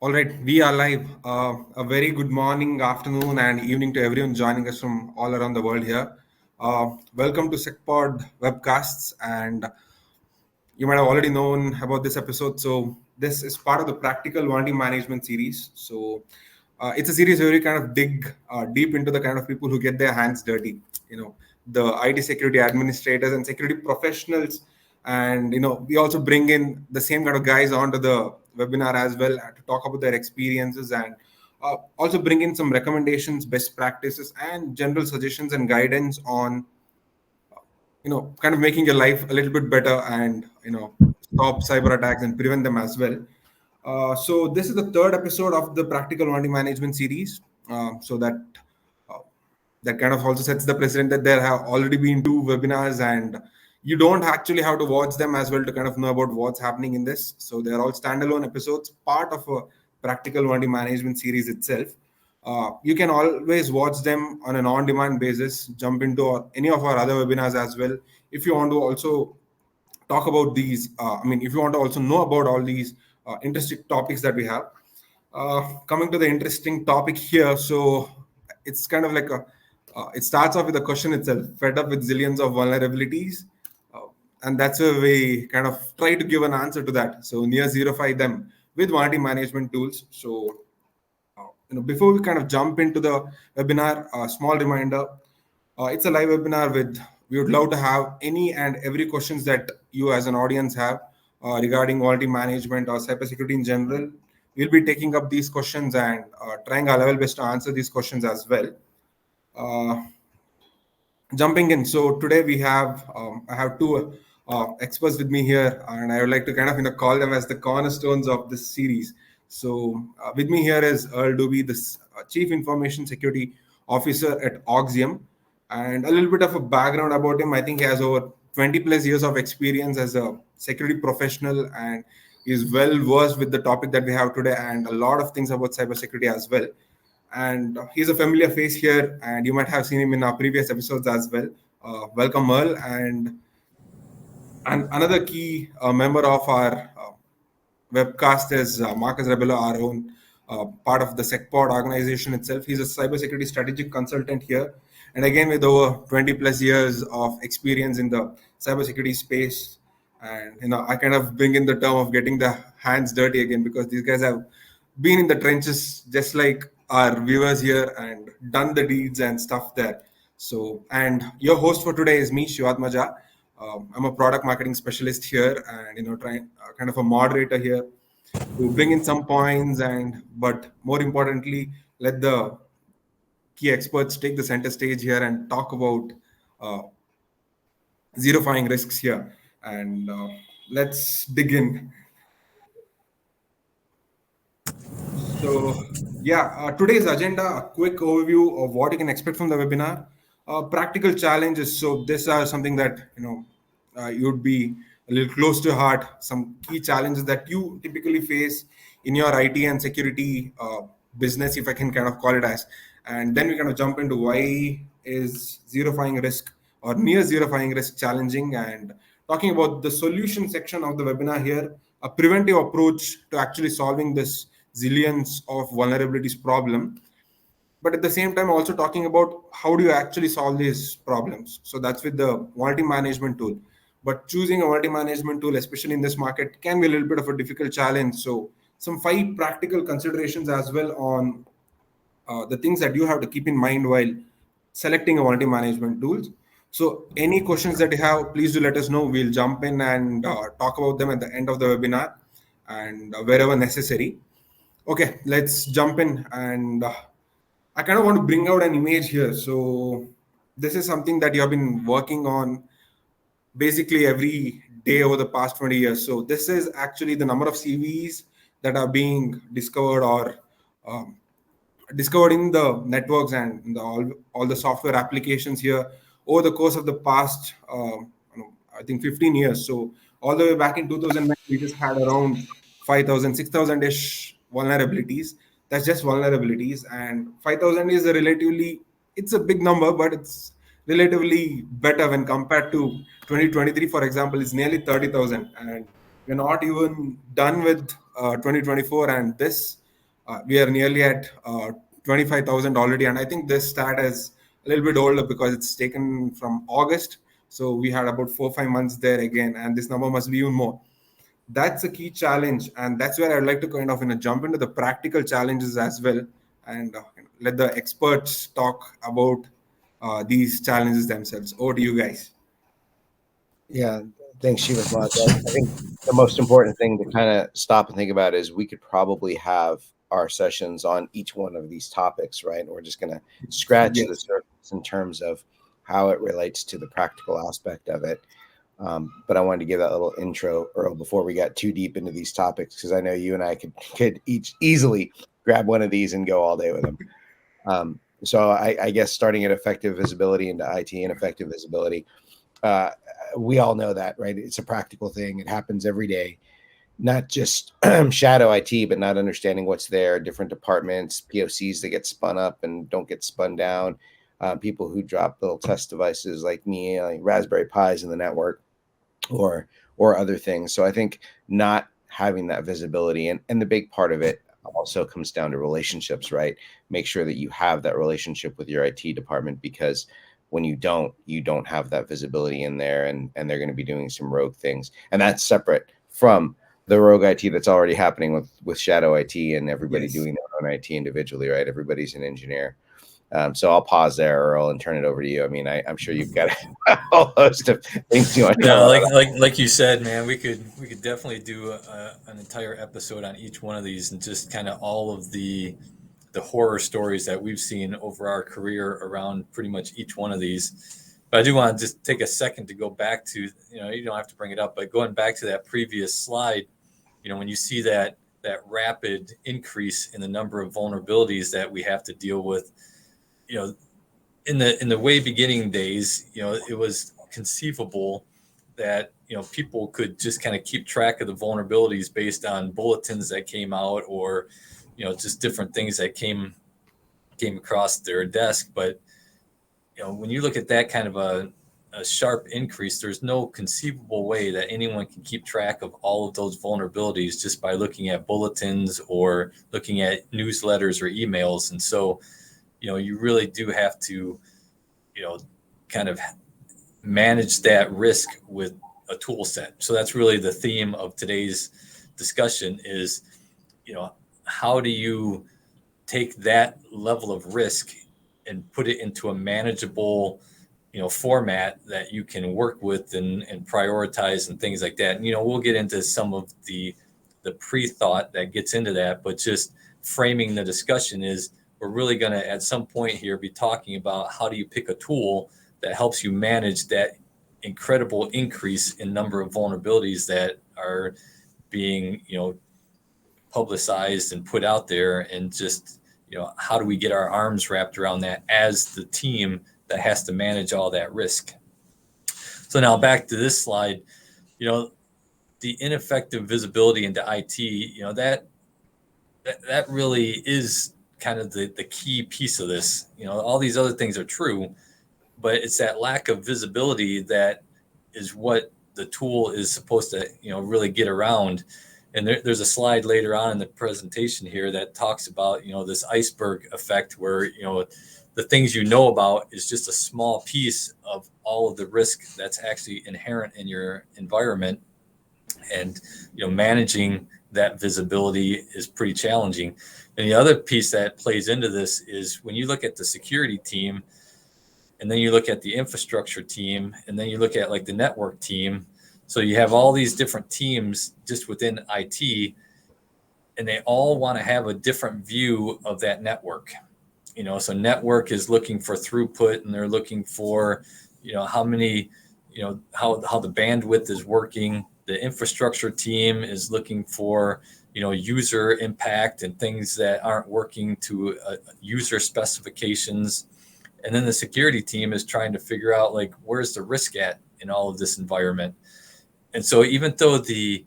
All right, we are live. A very good morning, afternoon, and evening to everyone joining us from all around the world here. Welcome to SecPod webcasts, and you might have already known about this episode. So this is part of the practical vulnerability management series. So it's a series where we kind of dig deep into the kind of people who get their hands dirty. The IT security administrators and security professionals, and we also bring in the same kind of guys onto the webinar as well to talk about their experiences and also bring in some recommendations, best practices, and general suggestions and guidance on kind of making your life a little bit better and stop cyber attacks and prevent them as well. So this is the third episode of the practical vulnerability management series. So uh, that kind of also sets the precedent that there have already been two webinars, and you don't actually have to watch them as well to kind of know about what's happening in this. So they're all standalone episodes, part of a practical vulnerability management series itself. You can always watch them on an on-demand basis, jump into any of our other webinars as well. If you want to also talk about these, if you want to also know about all these interesting topics that we have. Coming to the interesting topic here, so it's kind of like it starts off with the question itself: fed up with zillions of vulnerabilities, uh, and that's where we kind of try to give an answer to that. So near zerofy them with vulnerability management tools. So before we kind of jump into the webinar, a small reminder: it's a live webinar with. We would love to have any and every questions that you as an audience have regarding quality management or cybersecurity in general. We'll be taking up these questions and trying our level best to answer these questions as well. Uh, Jumping in, so today I have two experts with me here, and I would like to kind of call them as the cornerstones of this series. So with me here is Earl Doobie, the Chief Information Security Officer at Oxium, and a little bit of a background about him. I think he has over 20 plus years of experience as a security professional, and is well versed with the topic that we have today and a lot of things about cybersecurity as well. And he's a familiar face here, and you might have seen him in our previous episodes as well. Welcome, Merle, and another key member of our webcast is Marcus Rebello, our own part of the SecPod organization itself. He's a cybersecurity strategic consultant here, and again with over 20 plus years of experience in the cybersecurity space. And I kind of bring in the term of getting the hands dirty again, because these guys have been in the trenches just like our viewers here and done the deeds and stuff there. So, and your host for today is me, Shivatmaja. I'm a product marketing specialist here, and trying kind of a moderator here to bring in some points, and but more importantly, let the key experts take the center stage here and talk about uh, zerofying risks here. And let's dig in. So, yeah, today's agenda: a quick overview of what you can expect from the webinar, practical challenges. So, these are something that you'd be a little close to heart. Some key challenges that you typically face in your IT and security business, if I can kind of call it as. And then we kind of jump into why is zerofying risk or near zerofying risk challenging, and talking about the solution section of the webinar here, a preventive approach to actually solving this zillions of vulnerabilities problem. But at the same time, also talking about how do you actually solve these problems. So that's with the vulnerability management tool. But choosing a vulnerability management tool, especially in this market, can be a little bit of a difficult challenge. So some 5 practical considerations as well on the things that you have to keep in mind while selecting a vulnerability management tools. So any questions that you have, please do let us know. We'll jump in and talk about them at the end of the webinar and wherever necessary. Okay, let's jump in. And I kind of want to bring out an image here. So this is something that you have been working on basically every day over the past 20 years. So this is actually the number of CVs that are being discovered or um, discovered in the networks and in all the software applications here over the course of the past, I think 15 years. So all the way back in 2009, we just had around 5,000, 6,000 ish vulnerabilities. That's just vulnerabilities, and 5,000 is a relatively, it's a big number, but it's relatively better when compared to 2023, for example, is nearly 30,000, and we're not even done with 2024, and this We are nearly at 25,000 already, and I think this stat is a little bit older because it's taken from August. So we had about 4 or 5 months there again, and this number must be even more. That's a key challenge, and that's where I'd like to kind of jump into the practical challenges as well, and let the experts talk about these challenges themselves. Over to you guys. Yeah, thanks, Shivaswat. I think the most important thing to kind of stop and think about is we could probably have our sessions on each one of these topics, right? And we're just going to scratch the Yes. surface in terms of how it relates to the practical aspect of it. But I wanted to give that little intro, Earl, before we got too deep into these topics, because I know you and I could each easily grab one of these and go all day with them. So I guess starting at effective visibility into IT and effective visibility, we all know that, right? It's a practical thing. It happens every day, not just shadow IT, but not understanding what's there, different departments, POCs that get spun up and don't get spun down, people who drop little test devices like me, like Raspberry Pis in the network, or other things. So I think not having that visibility, and the big part of it also comes down to relationships, right? Make sure that you have that relationship with your IT department, because when you don't have that visibility in there, and they're going to be doing some rogue things, and that's separate from the rogue IT that's already happening with shadow IT and everybody Yes. doing their own IT individually, right? Everybody's an engineer. So I'll pause there, Earl, and turn it over to you. I mean, I'm sure you've got a whole host of things you want to Yeah, talk like you said, man, we could definitely do an entire episode on each one of these, and just kind of all of the horror stories that we've seen over our career around pretty much each one of these. But I do want to just take a second to go back to, you don't have to bring it up, but going back to that previous slide, when you see that rapid increase in the number of vulnerabilities that we have to deal with, you know, in the way beginning days, it was conceivable that people could just kind of keep track of the vulnerabilities based on bulletins that came out, or just different things that came across their desk. But when you look at that kind of a sharp increase, there's no conceivable way that anyone can keep track of all of those vulnerabilities just by looking at bulletins or looking at newsletters or emails. And so you really do have to kind of manage that risk with a tool set. So that's really the theme of today's discussion is, how do you take that level of risk and put it into a manageable, format that you can work with and prioritize and things like that. And, we'll get into some of the pre-thought that gets into that, but just framing the discussion is we're really going to, at some point here, be talking about how do you pick a tool that helps you manage that incredible increase in number of vulnerabilities that are being, publicized and put out there, and just, how do we get our arms wrapped around that as the team that has to manage all that risk. So now back to this slide, the ineffective visibility into IT, that really is kind of the key piece of this. All these other things are true, but it's that lack of visibility that is what the tool is supposed to, really get around. And there's a slide later on in the presentation here that talks about, this iceberg effect where, the things about is just a small piece of all of the risk that's actually inherent in your environment. And, managing that visibility is pretty challenging. And the other piece that plays into this is when you look at the security team, and then you look at the infrastructure team, and then you look at like the network team. So you have all these different teams just within IT, and they all want to have a different view of that network. So network is looking for throughput, and they're looking for, how many, how the bandwidth is working. The infrastructure team is looking for, user impact and things that aren't working to user specifications. And then the security team is trying to figure out, like, where's the risk at in all of this environment. And so even though the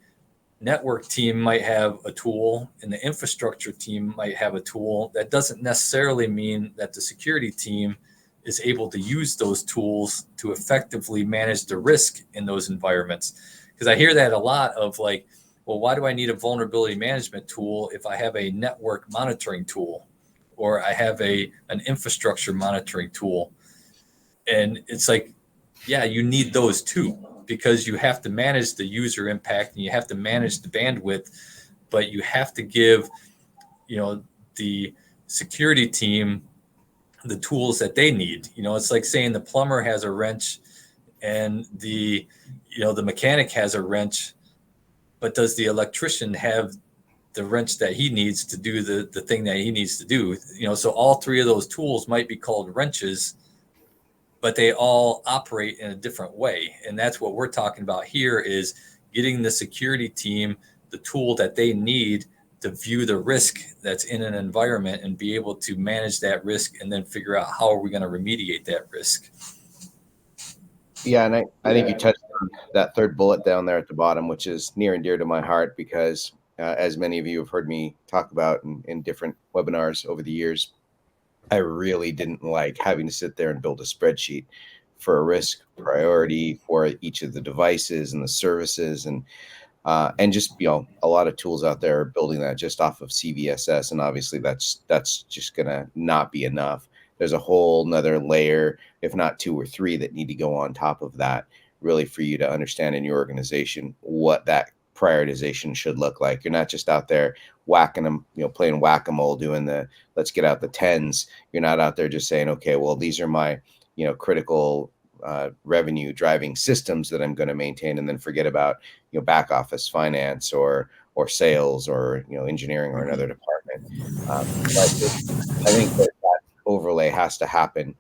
network team might have a tool and the infrastructure team might have a tool, that doesn't necessarily mean that the security team is able to use those tools to effectively manage the risk in those environments. Because I hear that a lot of, like, well, why do I need a vulnerability management tool if I have a network monitoring tool or I have an infrastructure monitoring tool? And it's like, yeah, you need those too, because you have to manage the user impact and you have to manage the bandwidth, but you have to give, the security team the tools that they need. It's like saying the plumber has a wrench and the mechanic has a wrench, but does the electrician have the wrench that he needs to do the thing that he needs to do? So all three of those tools might be called wrenches, but they all operate in a different way. And that's what we're talking about here, is getting the security team the tool that they need to view the risk that's in an environment and be able to manage that risk and then figure out how are we going to remediate that risk. Yeah, and I think you touched on that third bullet down there at the bottom, which is near and dear to my heart because as many of you have heard me talk about in different webinars over the years, I really didn't like having to sit there and build a spreadsheet for a risk priority for each of the devices and the services and just a lot of tools out there are building that just off of CVSS, and obviously that's just gonna not be enough. There's a whole nother layer, if not two or three, that need to go on top of that, really, for you to understand in your organization what that prioritization should look like. You're not just out there whacking them, playing whack-a-mole, doing the let's get out the tens. You're not out there just saying, okay, well, these are my critical revenue driving systems that I'm going to maintain, and then forget about back office finance or sales or engineering or another department. I think that overlay has to happen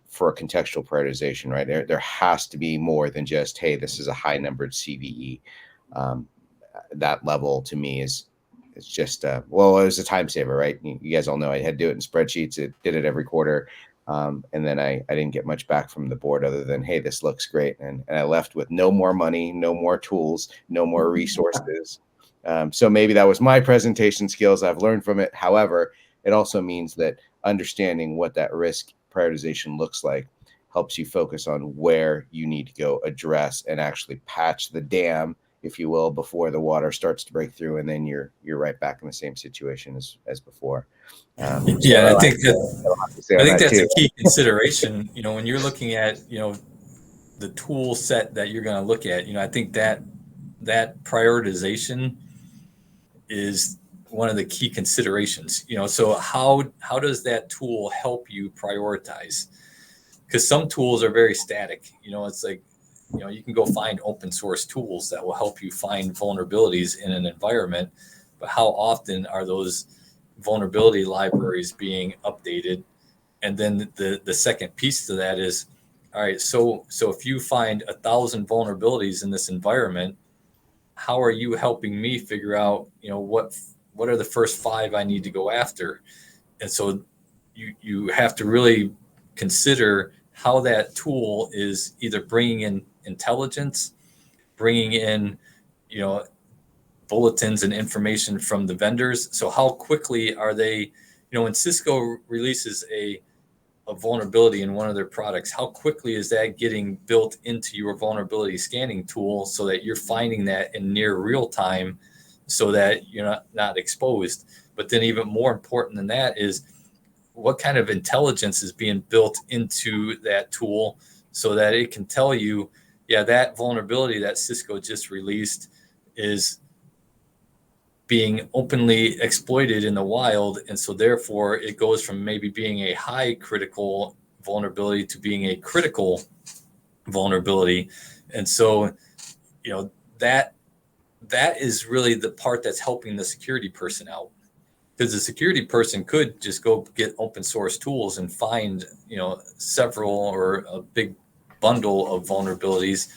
for a contextual prioritization, right? There has to be more than just, hey, this is a high numbered CVE. That level to me it's just it was a time saver, right? You guys all know I had to do it in spreadsheets. It did it every quarter. And then I didn't get much back from the board other than, hey, this looks great. And I left with no more money, no more tools, no more resources. So maybe that was my presentation skills. I've learned from it. However, it also means that understanding what that risk prioritization looks like helps you focus on where you need to go address and actually patch the dam, if you will, before the water starts to break through, and then you're right back in the same situation as before. I think that's a key consideration. When you're looking at the tool set that you're going to look at, I think that prioritization is one of the key considerations. So how does that tool help you prioritize? Because some tools are very static. It's like, you can go find open source tools that will help you find vulnerabilities in an environment, but how often are those vulnerability libraries being updated? And then the second piece to that is, all right, so if you find 1,000 vulnerabilities in this environment, how are you helping me figure out, what are the first 5 I need to go after? And so you have to really consider how that tool is either bringing in intelligence, bringing in, bulletins and information from the vendors. So how quickly are they, when Cisco releases a vulnerability in one of their products, how quickly is that getting built into your vulnerability scanning tool so that you're finding that in near real time so that you're not exposed? But then even more important than that is what kind of intelligence is being built into that tool so that it can tell you, yeah, that vulnerability that Cisco just released is being openly exploited in the wild. And so therefore it goes from maybe being a high critical vulnerability to being a critical vulnerability. And so, that is really the part that's helping the security person out. Because the security person could just go get open source tools and find, several or a big bundle of vulnerabilities.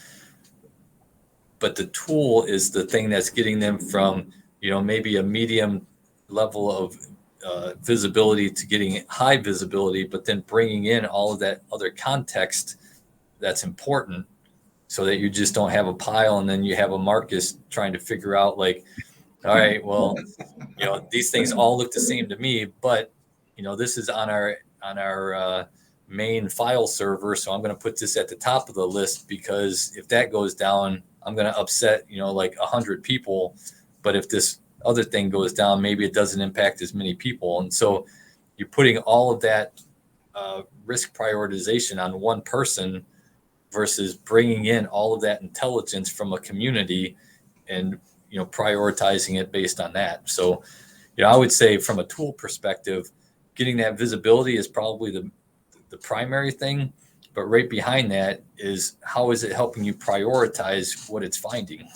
But the tool is the thing that's getting them from, maybe a medium level of visibility to getting high visibility, but then bringing in all of that other context that's important so that you just don't have a pile and then you have a Marcus trying to figure out like, all right, well, these things all look the same to me, but this is on our main file server, so I'm going to put this at the top of the list because if that goes down, I'm going to upset, like 100 people. But if this other thing goes down, maybe it doesn't impact as many people. And so you're putting all of that risk prioritization on one person versus bringing in all of that intelligence from a community and prioritizing it based on that. So I would say from a tool perspective, getting that visibility is probably the primary thing, but right behind that is how is it helping you prioritize what it's finding.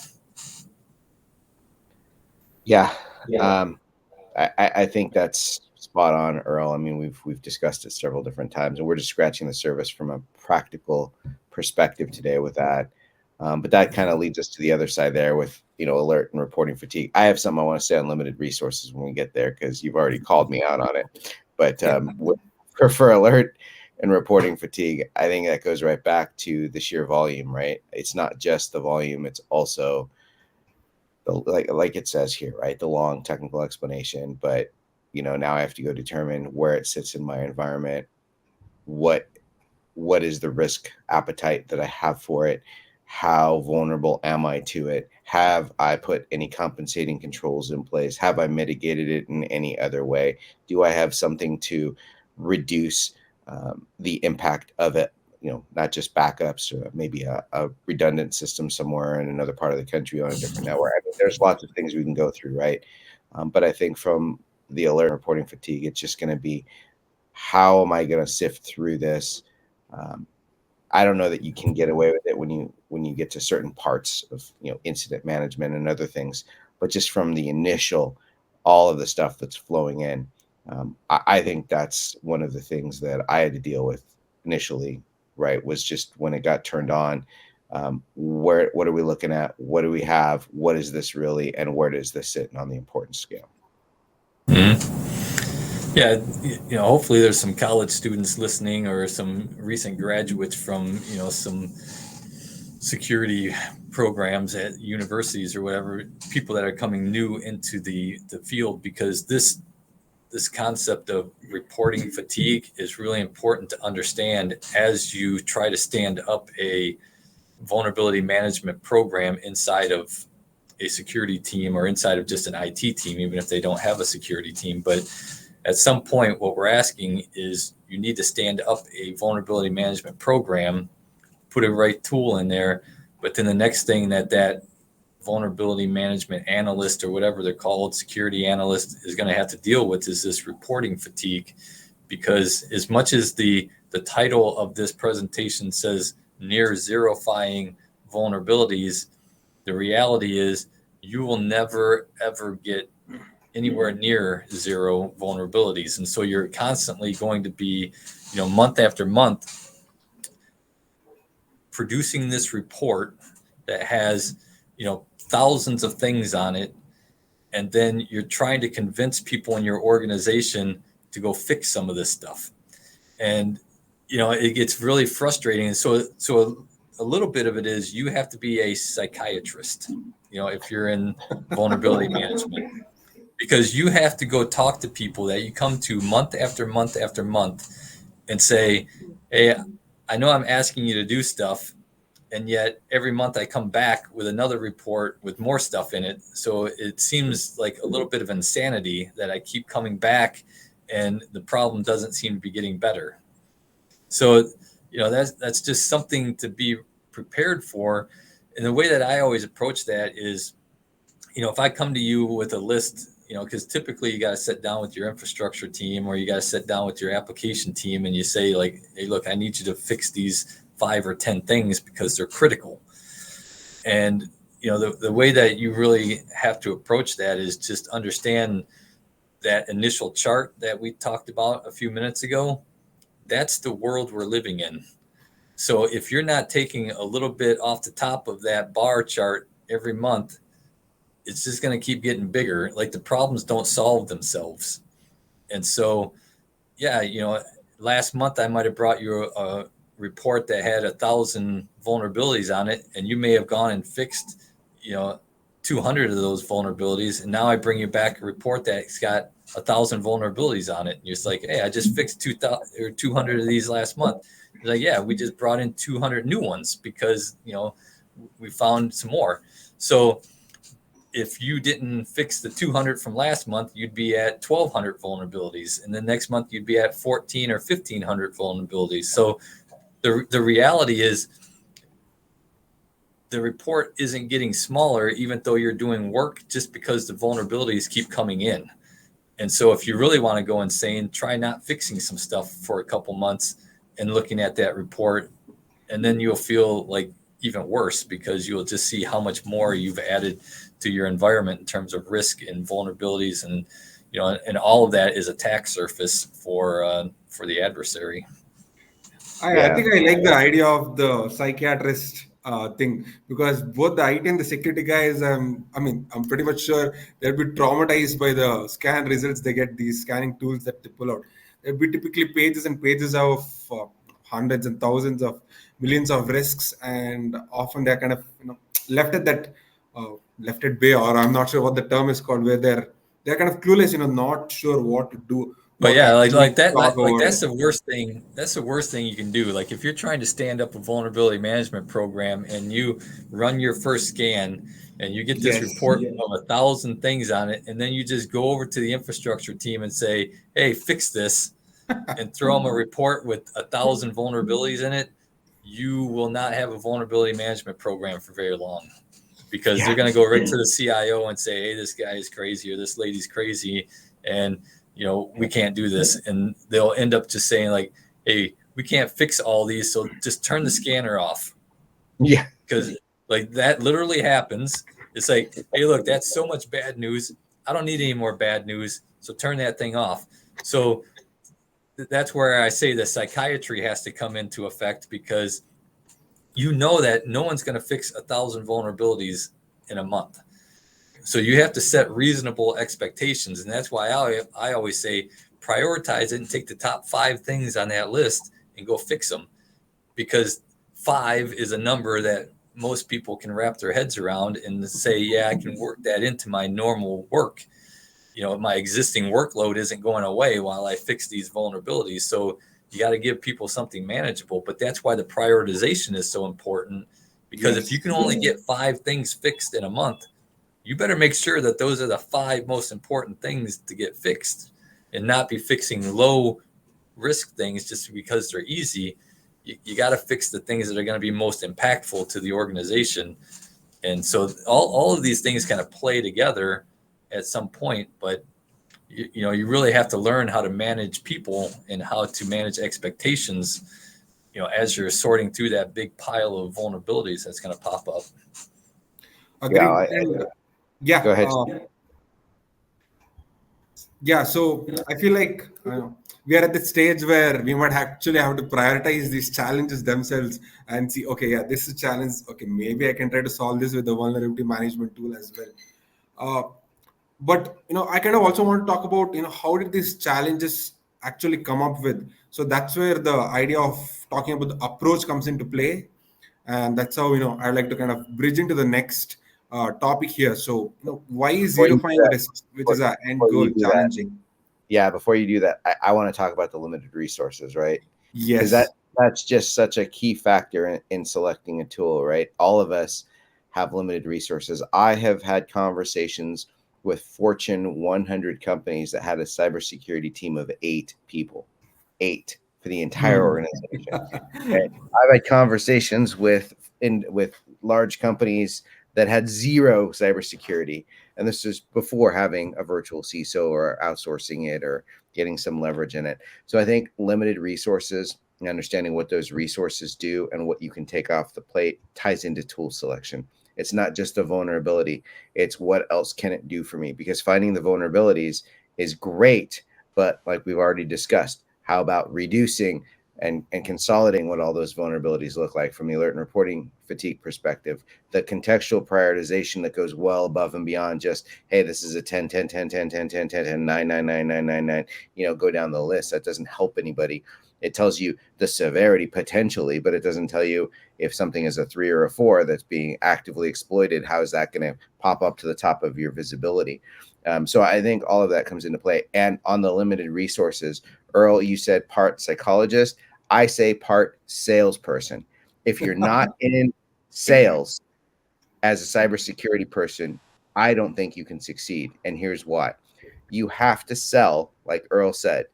Yeah. I think that's spot on, Earl. I mean, we've discussed it several different times, and we're just scratching the surface from a practical perspective today with that. But that kind of leads us to the other side there with alert and reporting fatigue. I have something I want to say on limited resources when we get there because you've already called me out on it. But for alert and reporting fatigue, I think that goes right back to the sheer volume, right? It's not just the volume; it's also like it says here, right? The long technical explanation, but now I have to go determine where it sits in my environment, what is the risk appetite that I have for it, how vulnerable am I to it, have I put any compensating controls in place, have I mitigated it in any other way, do I have something to reduce the impact of it, not just backups or maybe a redundant system somewhere in another part of the country on a different network. I mean, there's lots of things we can go through, right? But I think from the alert and reporting fatigue, it's just going to be, how am I going to sift through this? I don't know that you can get away with it when you get to certain parts of incident management and other things, but just from the initial, all of the stuff that's flowing in, I think that's one of the things that I had to deal with initially, right? Was just when it got turned on, what are we looking at? What do we have? What is this really? And where does this sit on the importance scale? Mm-hmm. Yeah, hopefully there's some college students listening or some recent graduates from, some security programs at universities or whatever, people that are coming new into the field, because this concept of reporting fatigue is really important to understand as you try to stand up a vulnerability management program inside of a security team or inside of just an IT team, even if they don't have a security team. But at some point, what we're asking is you need to stand up a vulnerability management program, put a right tool in there. But then the next thing that vulnerability management analyst or whatever they're called, security analyst, is going to have to deal with is this reporting fatigue. Because as much as the title of this presentation says near zerifying vulnerabilities, the reality is you will never, ever get anywhere near zero vulnerabilities. And so you're constantly going to be, month after month, producing this report that has, thousands of things on it. And then you're trying to convince people in your organization to go fix some of this stuff. And, it gets really frustrating. And so a little bit of it is you have to be a psychiatrist, if you're in vulnerability management, because you have to go talk to people that you come to month after month after month and say, hey, I know I'm asking you to do stuff, and yet every month I come back with another report with more stuff in it. So it seems like a little bit of insanity that I keep coming back and the problem doesn't seem to be getting better. So, that's just something to be prepared for. And the way that I always approach that is, if I come to you with a list, because typically you got to sit down with your infrastructure team or you got to sit down with your application team and you say like, hey, look, I need you to fix these 5 or 10 things because they're critical. And, the way that you really have to approach that is just understand that initial chart that we talked about a few minutes ago. That's the world we're living in. So if you're not taking a little bit off the top of that bar chart every month, it's just going to keep getting bigger. Like the problems don't solve themselves. And so, last month I might have brought you a report that had 1,000 vulnerabilities on it, and you may have gone and fixed, 200 of those vulnerabilities. And now I bring you back a report that's got 1,000 vulnerabilities on it. And you're just like, hey, I just fixed 200 of these last month. You're like, yeah, we just brought in 200 new ones because, we found some more. So if you didn't fix the 200 from last month, you'd be at 1,200 vulnerabilities, and the next month you'd be at 14 or 1,500 vulnerabilities. So the reality is the report isn't getting smaller, even though you're doing work, just because the vulnerabilities keep coming in. And so if you really want to go insane, try not fixing some stuff for a couple months and looking at that report, and then you'll feel like even worse, because you'll just see how much more you've added to your environment in terms of risk and vulnerabilities, and and all of that is attack surface for the adversary. I think I like the idea of the psychiatrist thing, because both the IT and the security guys, I'm pretty much sure they'll be traumatized by the scan results they get, these scanning tools that they pull out. There'll be typically pages and pages of hundreds and thousands of millions of risks, and often they're kind of left at that left at bay, or I'm not sure what the term is called, where they're kind of clueless, not sure what to do. But What yeah, actually that, talk about that's it. the worst thing. That's the worst thing you can do. Like if you're trying to stand up a vulnerability management program and you run your first scan and you get this report of 1,000 things on it, and then you just go over to the infrastructure team and say, "Hey, fix this," and throw them a report with 1,000 vulnerabilities in it, you will not have a vulnerability management program for very long, because they're going to go right to the CIO and say, "Hey, this guy is crazy, or this lady's crazy, and we can't do this." And they'll end up just saying like, "Hey, we can't fix all these, so just turn the scanner off." Yeah. Because like that literally happens. It's like, "Hey, look, that's so much bad news. I don't need any more bad news, so turn that thing off." So that's where I say the psychiatry has to come into effect, because that no one's going to fix 1,000 vulnerabilities in a month. So you have to set reasonable expectations. And that's why I always say prioritize it and take the top 5 things on that list and go fix them, because 5 is a number that most people can wrap their heads around and say, yeah, I can work that into my normal work. My existing workload isn't going away while I fix these vulnerabilities. So you got to give people something manageable. But that's why the prioritization is so important, because if you can only get 5 things fixed in a month, you better make sure that those are the 5 most important things to get fixed, and not be fixing low risk things just because they're easy. You got to fix the things that are going to be most impactful to the organization. And so all of these things kind of play together at some point, but you really have to learn how to manage people and how to manage expectations, as you're sorting through that big pile of vulnerabilities that's going to pop up. Agreed. Yeah, go ahead. So I feel like we are at the stage where we might actually have to prioritize these challenges themselves and see, okay, yeah, this is a challenge. Okay, maybe I can try to solve this with the vulnerability management tool as well. But I kind of also want to talk about how did these challenges actually come up with. So that's where the idea of talking about the approach comes into play, and that's how I'd like to kind of bridge into the next topic here. So why is zero-fine risks, which is our end goal, challenging? Before you do that, I want to talk about the limited resources, right? Yes. Because that's just such a key factor in selecting a tool, right? All of us have limited resources. I have had conversations with Fortune 100 companies that had a cybersecurity team of 8 people, 8 for the entire organization. Okay? I've had conversations with large companies that had 0 cybersecurity, and this is before having a virtual CISO or outsourcing it or getting some leverage in it. So I think limited resources and understanding what those resources do and what you can take off the plate ties into tool selection. It's not just a vulnerability. It's what else can it do for me? Because finding the vulnerabilities is great, but like we've already discussed, how about reducing and consolidating what all those vulnerabilities look like from the alert and reporting fatigue perspective, the contextual prioritization that goes well above and beyond just, hey, this is a 10, 10, 10, 10, 10, 10, 10, 10, 9, 9, 9, 9, 9, 9, go down the list. That doesn't help anybody. It tells you the severity potentially, but it doesn't tell you if something is a 3 or a 4 that's being actively exploited, how is that going to pop up to the top of your visibility? So I think all of that comes into play. And on the limited resources, Earl, you said part psychologist. I say part salesperson. If you're not in sales, as a cybersecurity person, I don't think you can succeed. And here's why. You have to sell, like Earl said,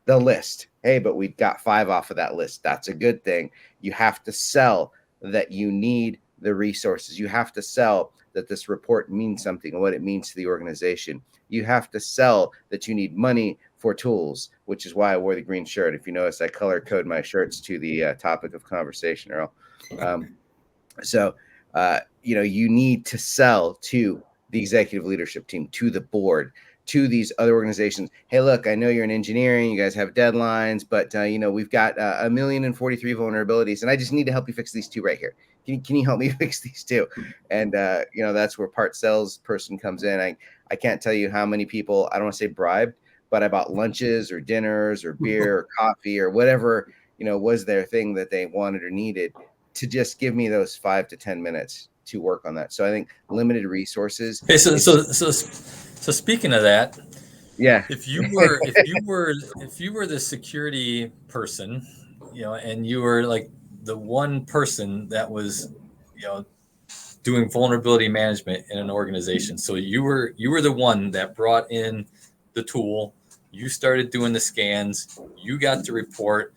the list. Hey, but we've got 5 off of that list. That's a good thing. You have to sell that you need the resources. You have to sell that this report means something and what it means to the organization. You have to sell that you need money for tools, which is why I wore the green shirt. If you notice, I color code my shirts to the topic of conversation, Earl. So, you need to sell to the executive leadership team, to the board, to these other organizations. Hey, look, I know you're in engineering, you guys have deadlines, but we've got 1,043 vulnerabilities, and I just need to help you fix these 2 right here. Can you help me fix these 2? And that's where part sales person comes in. I can't tell you how many people, I don't want to say bribed, but I bought lunches or dinners or beer or coffee or whatever was their thing that they wanted or needed, to just give me those 5 to 10 minutes to work on that. So I think limited resources. Okay, so speaking of that, Yeah. if you were the security person, and you were like the one person that was, doing vulnerability management in an organization. So you were the one that brought in the tool, you started doing the scans, you got the report,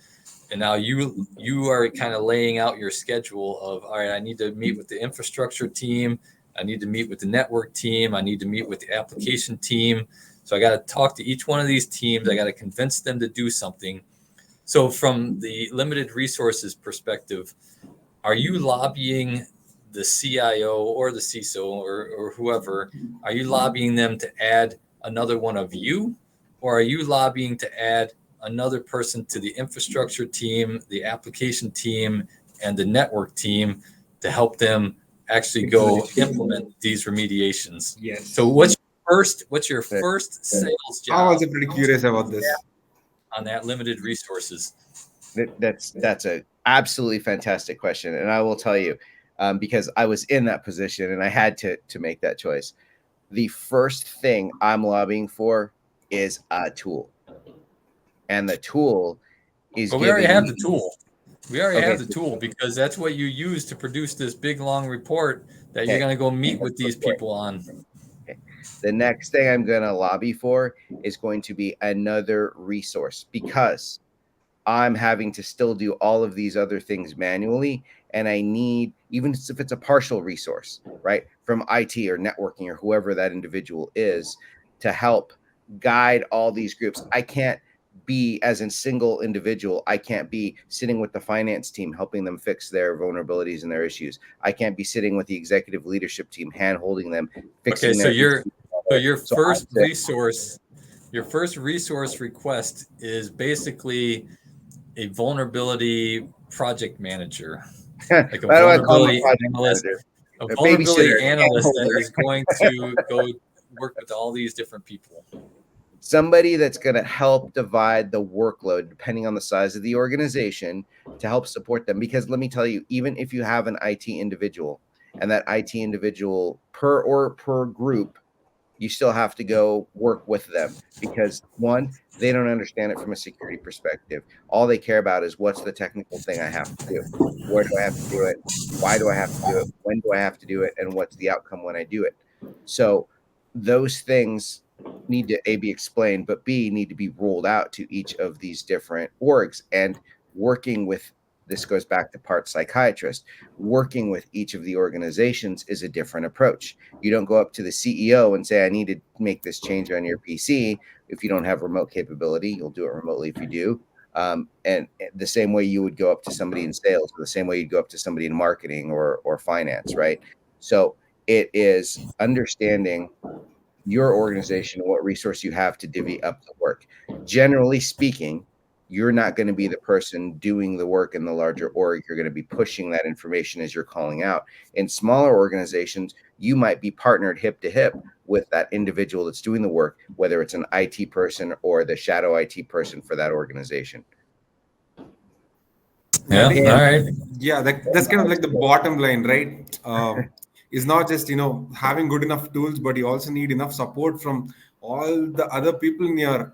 and now you are kind of laying out your schedule of, all right, I need to meet with the infrastructure team, I need to meet with the network team, I need to meet with the application team. So I got to talk to each one of these teams, I got to convince them to do something. So from the limited resources perspective, are you lobbying the CIO or the CISO or whoever? Are you lobbying them to add another one of you, or are you lobbying to add another person to the infrastructure team, the application team, and the network team to help them actually go implement these remediations? Yes. So what's your first sales I'm job also pretty curious about this. on that limited resources? That's a absolutely fantastic question, and I will tell you, because I was in that position and I had to make that choice. The first thing I'm lobbying for is a tool, and the tool is. But we already giving have me- the tool. We already Okay. have the tool, because that's what you use to produce this big long report that Okay. you're going to go meet with these people on. Okay. The next thing I'm going to lobby for is going to be another resource, because I'm having to still do all of these other things manually. And I need, even if it's a partial resource, right, from IT or networking or whoever that individual is, to help guide all these groups. I can't be, as a single individual, I can't be sitting with the finance team helping them fix their vulnerabilities and their issues. I can't be sitting with the executive leadership team hand holding them, fixing Okay, so their your So first I say- resource, your first resource request is basically a vulnerability project manager, like a Why do I call him a vulnerability project analyst, manager? a A vulnerability babysitter, analyst that handholder. is going to go work with all these different people. Somebody that's going to help divide the workload depending on the size of the organization to help support them. Because let me tell you, even if you have an IT individual, and that IT individual per group, you still have to go work with them, because one, they don't understand it from a security perspective. All they care about is, what's the technical thing I have to do? Where do I have to do it? Why do I have to do it? When do I have to do it? And what's the outcome when I do it? So those things need to A, be explained, but B, need to be rolled out to each of these different orgs. And working with, this goes back to part psychiatrist, working with each of the organizations is a different approach. You don't go up to the CEO and say, I need to make this change on your PC. If you don't have remote capability, you'll do it remotely if you do. And the same way you would go up to somebody in sales, or the same way you'd go up to somebody in marketing or finance, right? So it is understanding your organization and what resource you have to divvy up the work. Generally speaking, you're not going to be the person doing the work in the larger org. You're going to be pushing that information as you're calling out. In smaller organizations, you might be partnered hip to hip with that individual that's doing the work, whether it's an IT person or the shadow IT person for that organization. Yeah, And all right. yeah, that's kind of like the bottom line, right? Is not just having good enough tools, but you also need enough support from all the other people in your,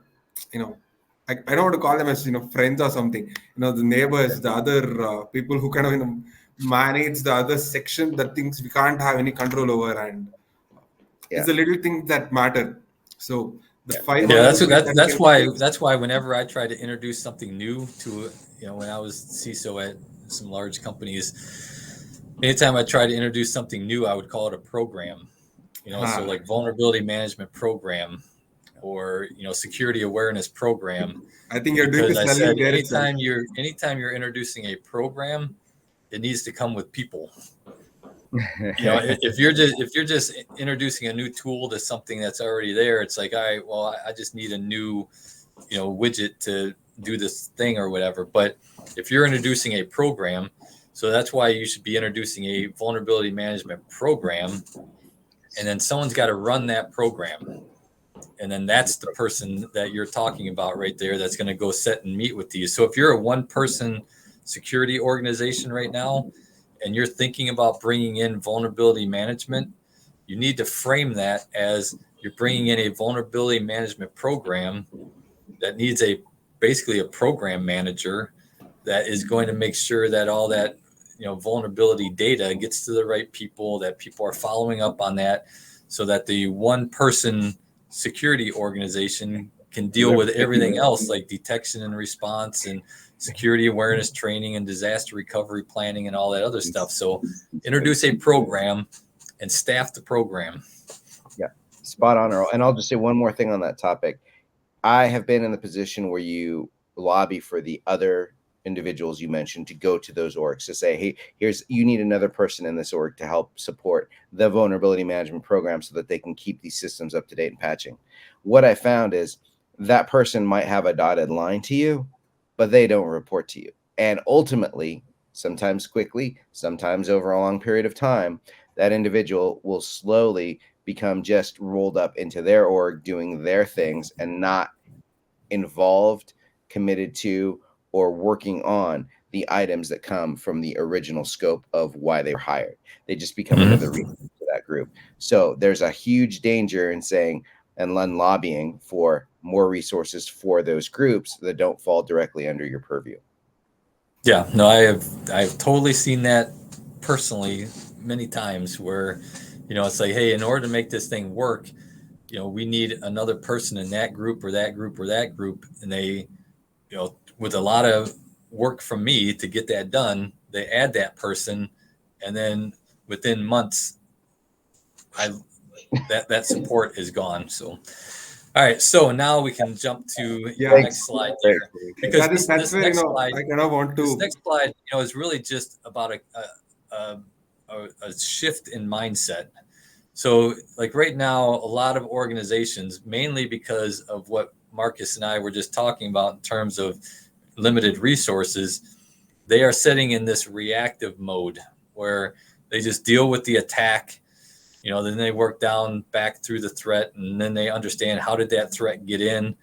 I don't want to call them as friends or something. The neighbors, the other people who kind of manage the other section, the things we can't have any control over, and it's the little things that matter. So the five Yeah, vulnerabilities that that's can why fix. whenever I try to introduce something new to, when I was CISO at some large companies, anytime I try to introduce something new, I would call it a program. So like vulnerability management program, or security awareness program, I think you're doing a because I said salute there itself. anytime you're introducing a program, it needs to come with people. If you're just introducing a new tool to something that's already there, it's like, all right, well, I just need a new widget to do this thing or whatever. But if you're introducing a program, so that's why you should be introducing a vulnerability management program, and then someone's got to run that program, and then that's the person that you're talking about right there that's going to go sit and meet with you. So if you're a one person security organization right now and you're thinking about bringing in vulnerability management, you need to frame that as you're bringing in a vulnerability management program that needs basically a program manager that is going to make sure that all that vulnerability data gets to the right people, that people are following up on that, so that the one person security organization can deal with everything else, like detection and response and security awareness training and disaster recovery planning and all that other stuff. So introduce a program and staff the program. Yeah, spot on, Earl. And I'll just say one more thing on that topic. I have been in the position where you lobby for the other individuals you mentioned to go to those orgs to say, hey, you need another person in this org to help support the vulnerability management program so that they can keep these systems up to date and patching. What I found is that person might have a dotted line to you, but they don't report to you. And ultimately, sometimes quickly, sometimes over a long period of time, that individual will slowly become just rolled up into their org doing their things and not involved, committed to, or working on the items that come from the original scope of why they were hired. They just become another resource to that group. So there's a huge danger in saying and lobbying for more resources for those groups that don't fall directly under your purview. Yeah, no, I've totally seen that personally many times where, it's like, hey, in order to make this thing work, we need another person in that group or that group or that group. And they, with a lot of work from me to get that done, they add that person. And then within months, that support is gone. So, all right. So now we can jump to the next slide there, because That's where next slide, I kind of want to. this next slide, is really just about a shift in mindset. So like right now, a lot of organizations, mainly because of what Marcus and I were just talking about in terms of limited resources, they are sitting in this reactive mode where they just deal with the attack. Then they work down back through the threat, and then they understand how did that threat get in,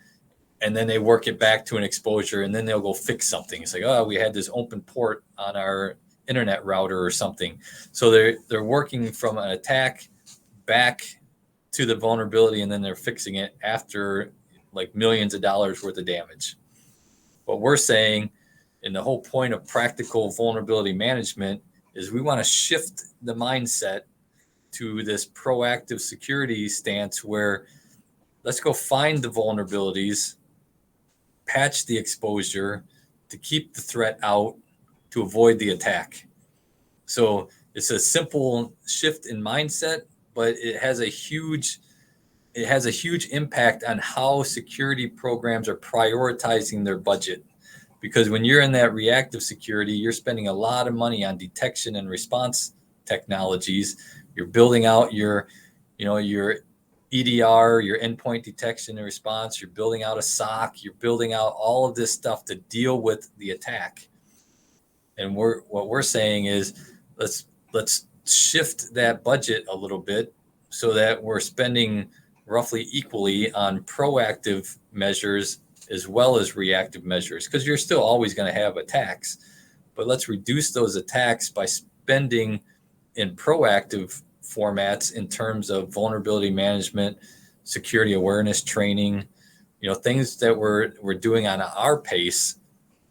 and then they work it back to an exposure, and then they'll go fix something. It's like, oh, we had this open port on our internet router or something. So they're working from an attack back to the vulnerability, and then they're fixing it after like millions of dollars worth of damage. What we're saying, and the whole point of practical vulnerability management, is we want to shift the mindset to this proactive security stance where let's go find the vulnerabilities, patch the exposure to keep the threat out, to avoid the attack. So it's a simple shift in mindset, but it has a huge impact on how security programs are prioritizing their budget. Because when you're in that reactive security, you're spending a lot of money on detection and response technologies. You're building out your EDR, your endpoint detection and response. You're building out a SOC. You're building out all of this stuff to deal with the attack. And what we're saying is let's shift that budget a little bit so that we're spending roughly equally on proactive measures as well as reactive measures, because you're still always going to have attacks, but let's reduce those attacks by spending in proactive formats in terms of vulnerability management, security awareness training, things that we're doing on our pace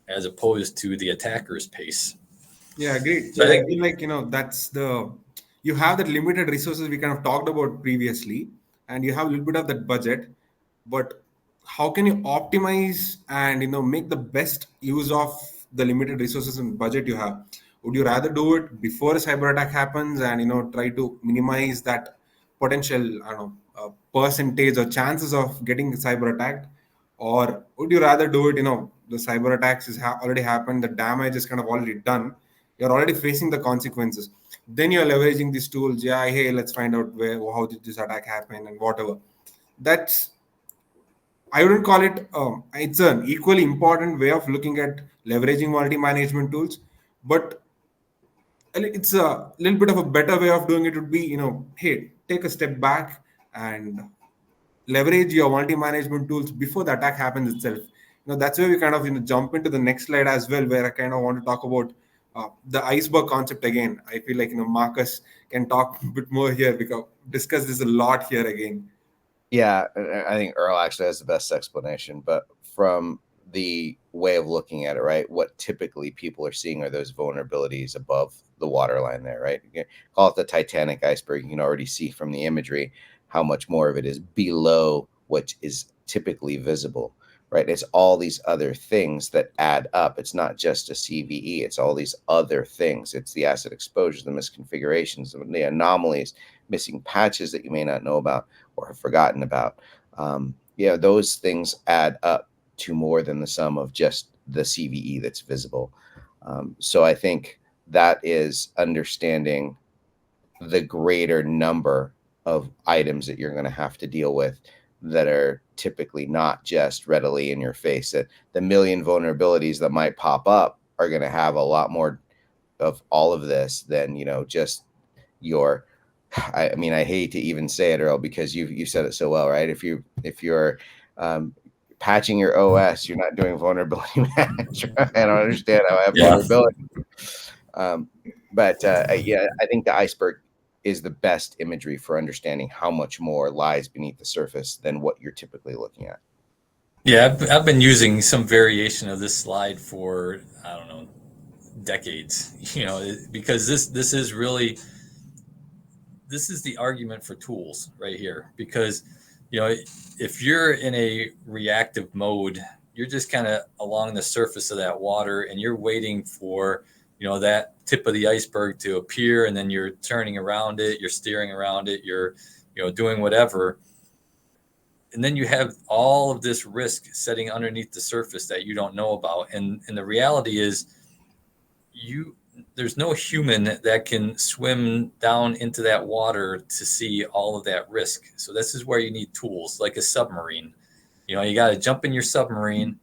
as opposed to the attacker's pace. Yeah, agreed. So I And I think, feel like, that's you have that limited resources we kind of talked about previously, and you have a little bit of that budget, but how can you optimize and, make the best use of the limited resources and budget you have? Would you rather do it before a cyber attack happens and, try to minimize that potential, I don't know, percentage or chances of getting cyber attacked? Or would you rather do it, the cyber attacks is already happened, the damage is kind of already done, you're already facing the consequences, then you're leveraging these tools, yeah, hey, let's find out how did this attack happen and whatever. That's, I wouldn't call it, it's an equally important way of looking at leveraging multi management tools, but it's a little bit of a better way of doing it would be, hey, take a step back and leverage your multi-management tools before the attack happens itself. That's where we kind of jump into the next slide as well, where I kind of want to talk about the iceberg concept again. I feel like Marcus can talk a bit more here because discuss this a lot here again. Yeah, I think Earl actually has the best explanation, but from the way of looking at it, right? What typically people are seeing are those vulnerabilities above the waterline there, right? You can call it the Titanic iceberg. You can already see from the imagery how much more of it is below what is typically visible, right? It's all these other things that add up. It's not just a CVE, it's all these other things. It's the asset exposures, the misconfigurations, the anomalies, missing patches that you may not know about or have forgotten about. Those things add up to more than the sum of just the CVE that's visible. So I think that is understanding the greater number of items that you're going to have to deal with that are typically not just readily in your face. That the million vulnerabilities that might pop up are going to have a lot more of all of this than just your. I mean, I hate to even say it, Earl, because you said it so well, right? If you're um, patching your OS, you're not doing vulnerability management. I don't understand how I have yeah, vulnerability. Um, but I think the iceberg is the best imagery for understanding how much more lies beneath the surface than what you're typically looking at. yeah, I've been using some variation of this slide for, I don't know, decades, because this is really, this is the argument for tools right here. Because, if you're in a reactive mode, you're just kind of along the surface of that water and you're waiting for, that tip of the iceberg to appear, and then you're turning around it, you're steering around it, you're, doing whatever. And then you have all of this risk sitting underneath the surface that you don't know about. And the reality is, you there's no human that can swim down into that water to see all of that risk. So this is where you need tools like a submarine. You got to jump in your submarine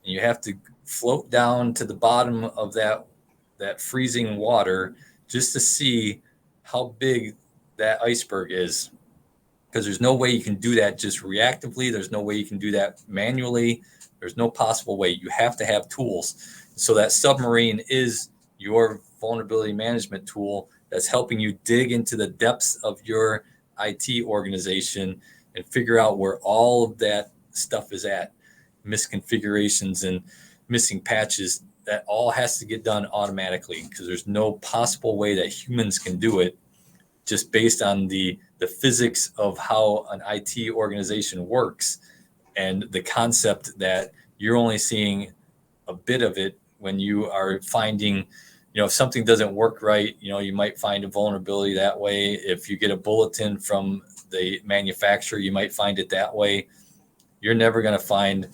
and you have to float down to the bottom of that freezing water just to see how big that iceberg is, because there's no way you can do that just reactively. There's no way you can do that manually. There's no possible way. You have to have tools. So that submarine is your vulnerability management tool that's helping you dig into the depths of your IT organization and figure out where all of that stuff is at. Misconfigurations and missing patches, that all has to get done automatically, because there's no possible way that humans can do it, just based on the physics of how an IT organization works, and the concept that you're only seeing a bit of it when you are finding, if something doesn't work right, you might find a vulnerability that way. If you get a bulletin from the manufacturer, you might find it that way. You're never going to find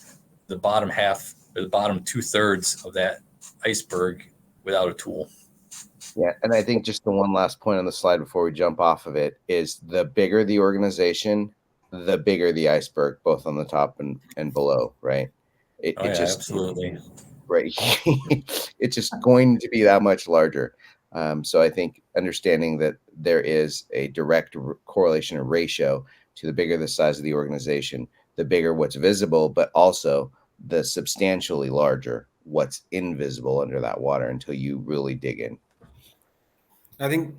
the bottom half or the bottom 2/3 of that iceberg without a tool. Yeah, and I think just the one last point on the slide before we jump off of it is the bigger the organization, the bigger the iceberg, both on the top and below, right? It, Oh it yeah, just absolutely. right, it's just going to be that much larger. So I think understanding that there is a direct correlation or ratio to the bigger the size of the organization, the bigger what's visible, but also the substantially larger what's invisible under that water until you really dig in. I think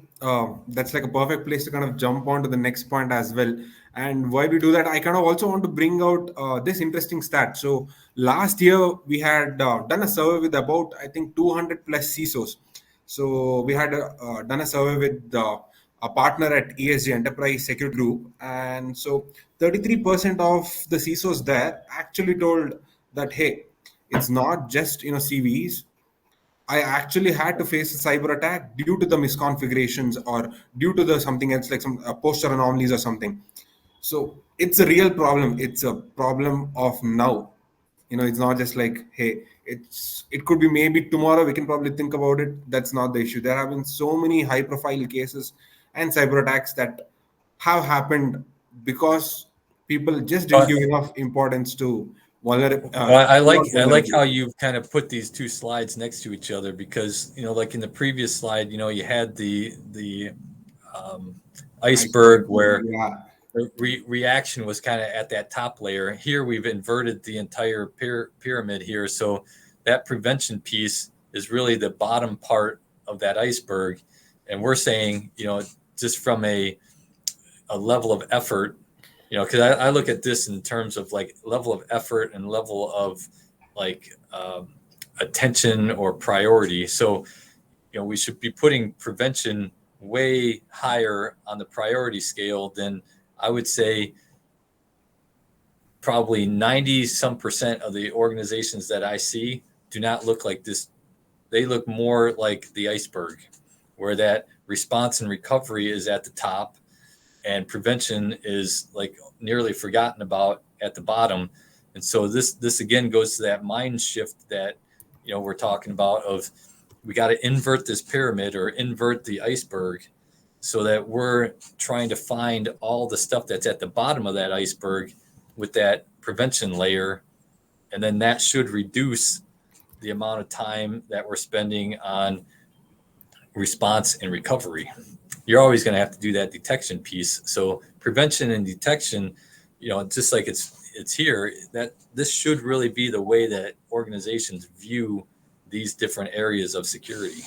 that's like a perfect place to kind of jump on to the next point as well. And why we do that, I kind of also want to bring out this interesting stat. So last year we had done a survey with about, I think, 200 plus CISOs. So we had done a survey with a partner at ESG Enterprise Security Group, and so 33% of the CISOs there actually told that, hey, it's not just CVs. I actually had to face a cyber attack due to the misconfigurations or due to the something else like some posture anomalies or something. So it's a real problem. It's a problem of now. It's not just like, hey, it could be maybe tomorrow we can probably think about it. That's not the issue. There have been so many high profile cases and cyber attacks that have happened because people just didn't But give enough importance to well, not I like how vulnerability. you've kind of put these two slides next to each other because like in the previous slide, you had the iceberg Iceberg, where yeah. the reaction was kind of at that top layer. Here we've inverted the entire pyramid here, so that prevention piece is really the bottom part of that iceberg, and we're saying just from a level of effort, because I look at this in terms of like level of effort and level of like attention or priority. So we should be putting prevention way higher on the priority scale than, I would say, probably 90 some percent of the organizations that I see do not look like this. They look more like the iceberg, where that response and recovery is at the top and prevention is like nearly forgotten about at the bottom. And so this again goes to that mind shift that we're talking about of, we got to invert this pyramid or invert the iceberg so that we're trying to find all the stuff that's at the bottom of that iceberg with that prevention layer, and then that should reduce the amount of time that we're spending on response and recovery. You're always going to have to do that detection piece. So prevention and detection, just like it's here, that this should really be the way that organizations view these different areas of security.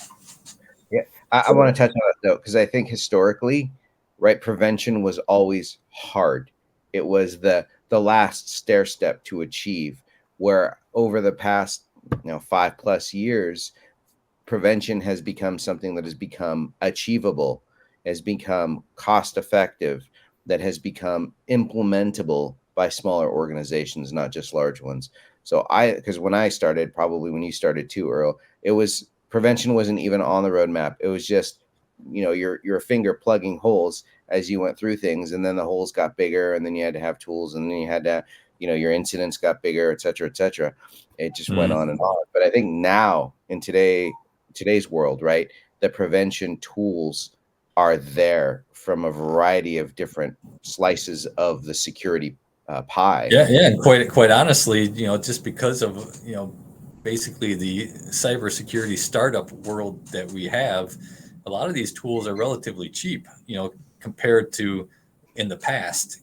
Yeah, I want to touch on it though, because I think historically, right, prevention was always hard. It was the last stair step to achieve. Where over the past 5+ years, prevention has become something that has become achievable, has become cost effective, that has become implementable by smaller organizations, not just large ones. So because when I started, probably when you started too, Earl, it was prevention wasn't even on the roadmap. It was just, your finger plugging holes as you went through things, and then the holes got bigger, and then you had to have tools, and then you had to, your incidents got bigger, et cetera, et cetera. It just went on and on. But I think now in today's world, right, the prevention tools are there from a variety of different slices of the security pie. Yeah, and quite honestly, just because of basically the cybersecurity startup world that we have, a lot of these tools are relatively cheap, compared to in the past,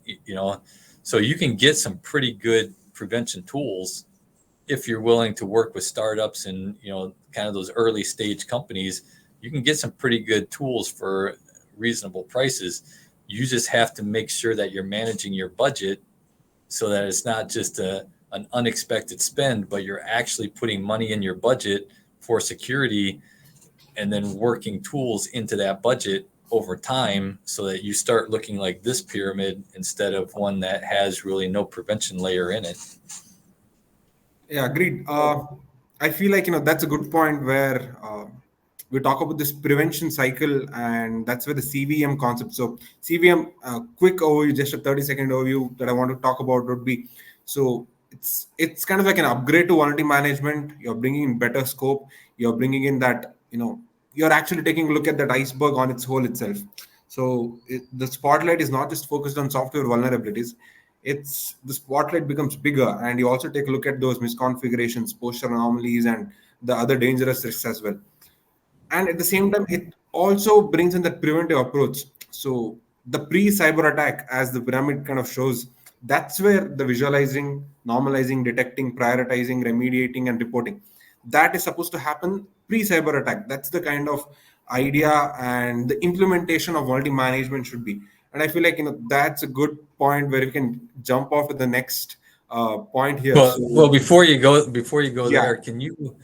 so you can get some pretty good prevention tools if you're willing to work with startups and kind of those early stage companies. You can get some pretty good tools for reasonable prices. You just have to make sure that you're managing your budget so that it's not just an unexpected spend, but you're actually putting money in your budget for security and then working tools into that budget over time so that you start looking like this pyramid instead of one that has really no prevention layer in it. Yeah, agreed. I feel like that's a good point where we talk about this prevention cycle, and that's where the CVM concept. So CVM, quick overview, just a 30-second overview that I want to talk about would be, so it's kind of like an upgrade to vulnerability management. You're bringing in better scope. You're bringing in that you're actually taking a look at that iceberg on its whole itself. So the spotlight is not just focused on software vulnerabilities. It's the spotlight becomes bigger, and you also take a look at those misconfigurations, posture anomalies, and the other dangerous risks as well. And at the same time, it also brings in that preventive approach. So the pre-cyber attack, as the pyramid kind of shows, that's where the visualizing, normalizing, detecting, prioritizing, remediating, and reporting, that is supposed to happen pre-cyber attack. That's the kind of idea and the implementation of vulnerability management should be. And I feel like that's a good point where we can jump off to the next point here. Well, So before you go yeah, there, can you,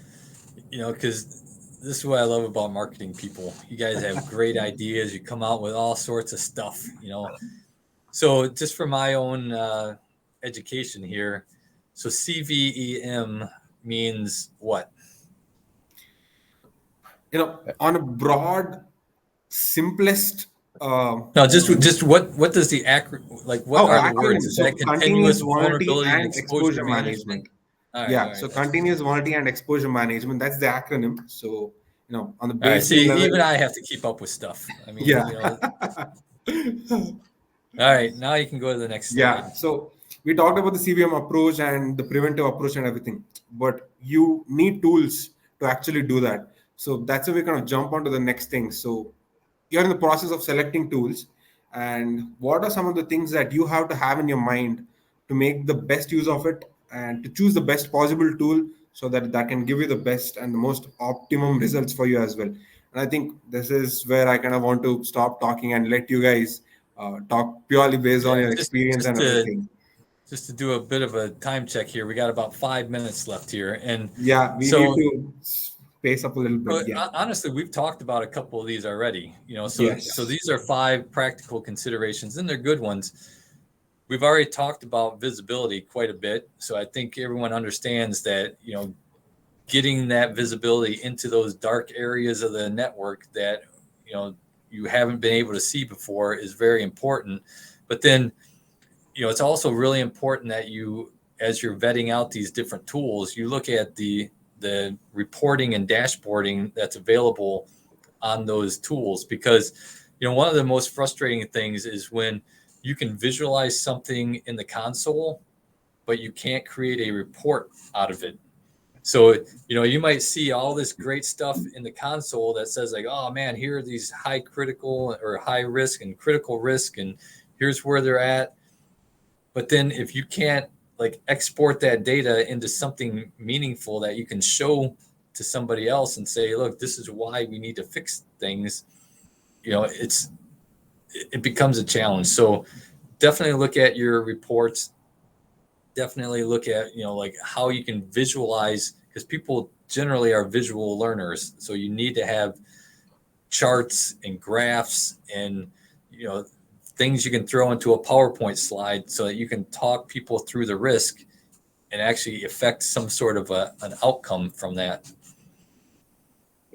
because this is what I love about marketing people. You guys have great ideas. You come out with all sorts of stuff, So just for my own education here, so CVEM means what? On a broad, simplest. No, just what does the like? What are the words? Acronym. Is So that continuous continuous vulnerability vulnerability and and exposure exposure management? management. All right, all Yeah. right, So that's continuous vulnerability and exposure management. That's the acronym. So on the all right. basic See, even level. I have to keep up with stuff. I mean, Yeah. All right, now you can go to the next slide. Yeah. So we talked about the CVM approach and the preventive approach and everything, but you need tools to actually do that. So that's where we kind of jump onto the next thing. So you're in the process of selecting tools, and what are some of the things that you have to have in your mind to make the best use of it and to choose the best possible tool so that that can give you the best and the most optimum results for you as well. And I think this is where I kind of want to stop talking and let you guys talk purely based on Yeah, your just experience just and to everything. just to do a bit of a time check here. We got about 5 minutes left here, and Yeah, we need so to pace up a little bit. Yeah. honestly, we've talked about a couple of these already. So Yes. these are 5 practical considerations, and they're good ones. We've already talked about visibility quite a bit, so I think everyone understands that getting that visibility into those dark areas of the network that you haven't been able to see before is very important. But then it's also really important that you, as you're vetting out these different tools, you look at the reporting and dashboarding that's available on those tools, because one of the most frustrating things is when you can visualize something in the console but you can't create a report out of it. So you might see all this great stuff in the console that says like, oh man, here are these high critical or high risk and critical risk, and here's where they're at. But then if you can't like export that data into something meaningful that you can show to somebody else and say, look, this is why we need to fix things, it becomes a challenge. So definitely look at your reports. Definitely look at like how you can visualize, because people generally are visual learners. So you need to have charts and graphs and things you can throw into a PowerPoint slide so that you can talk people through the risk and actually affect some sort of an outcome from that.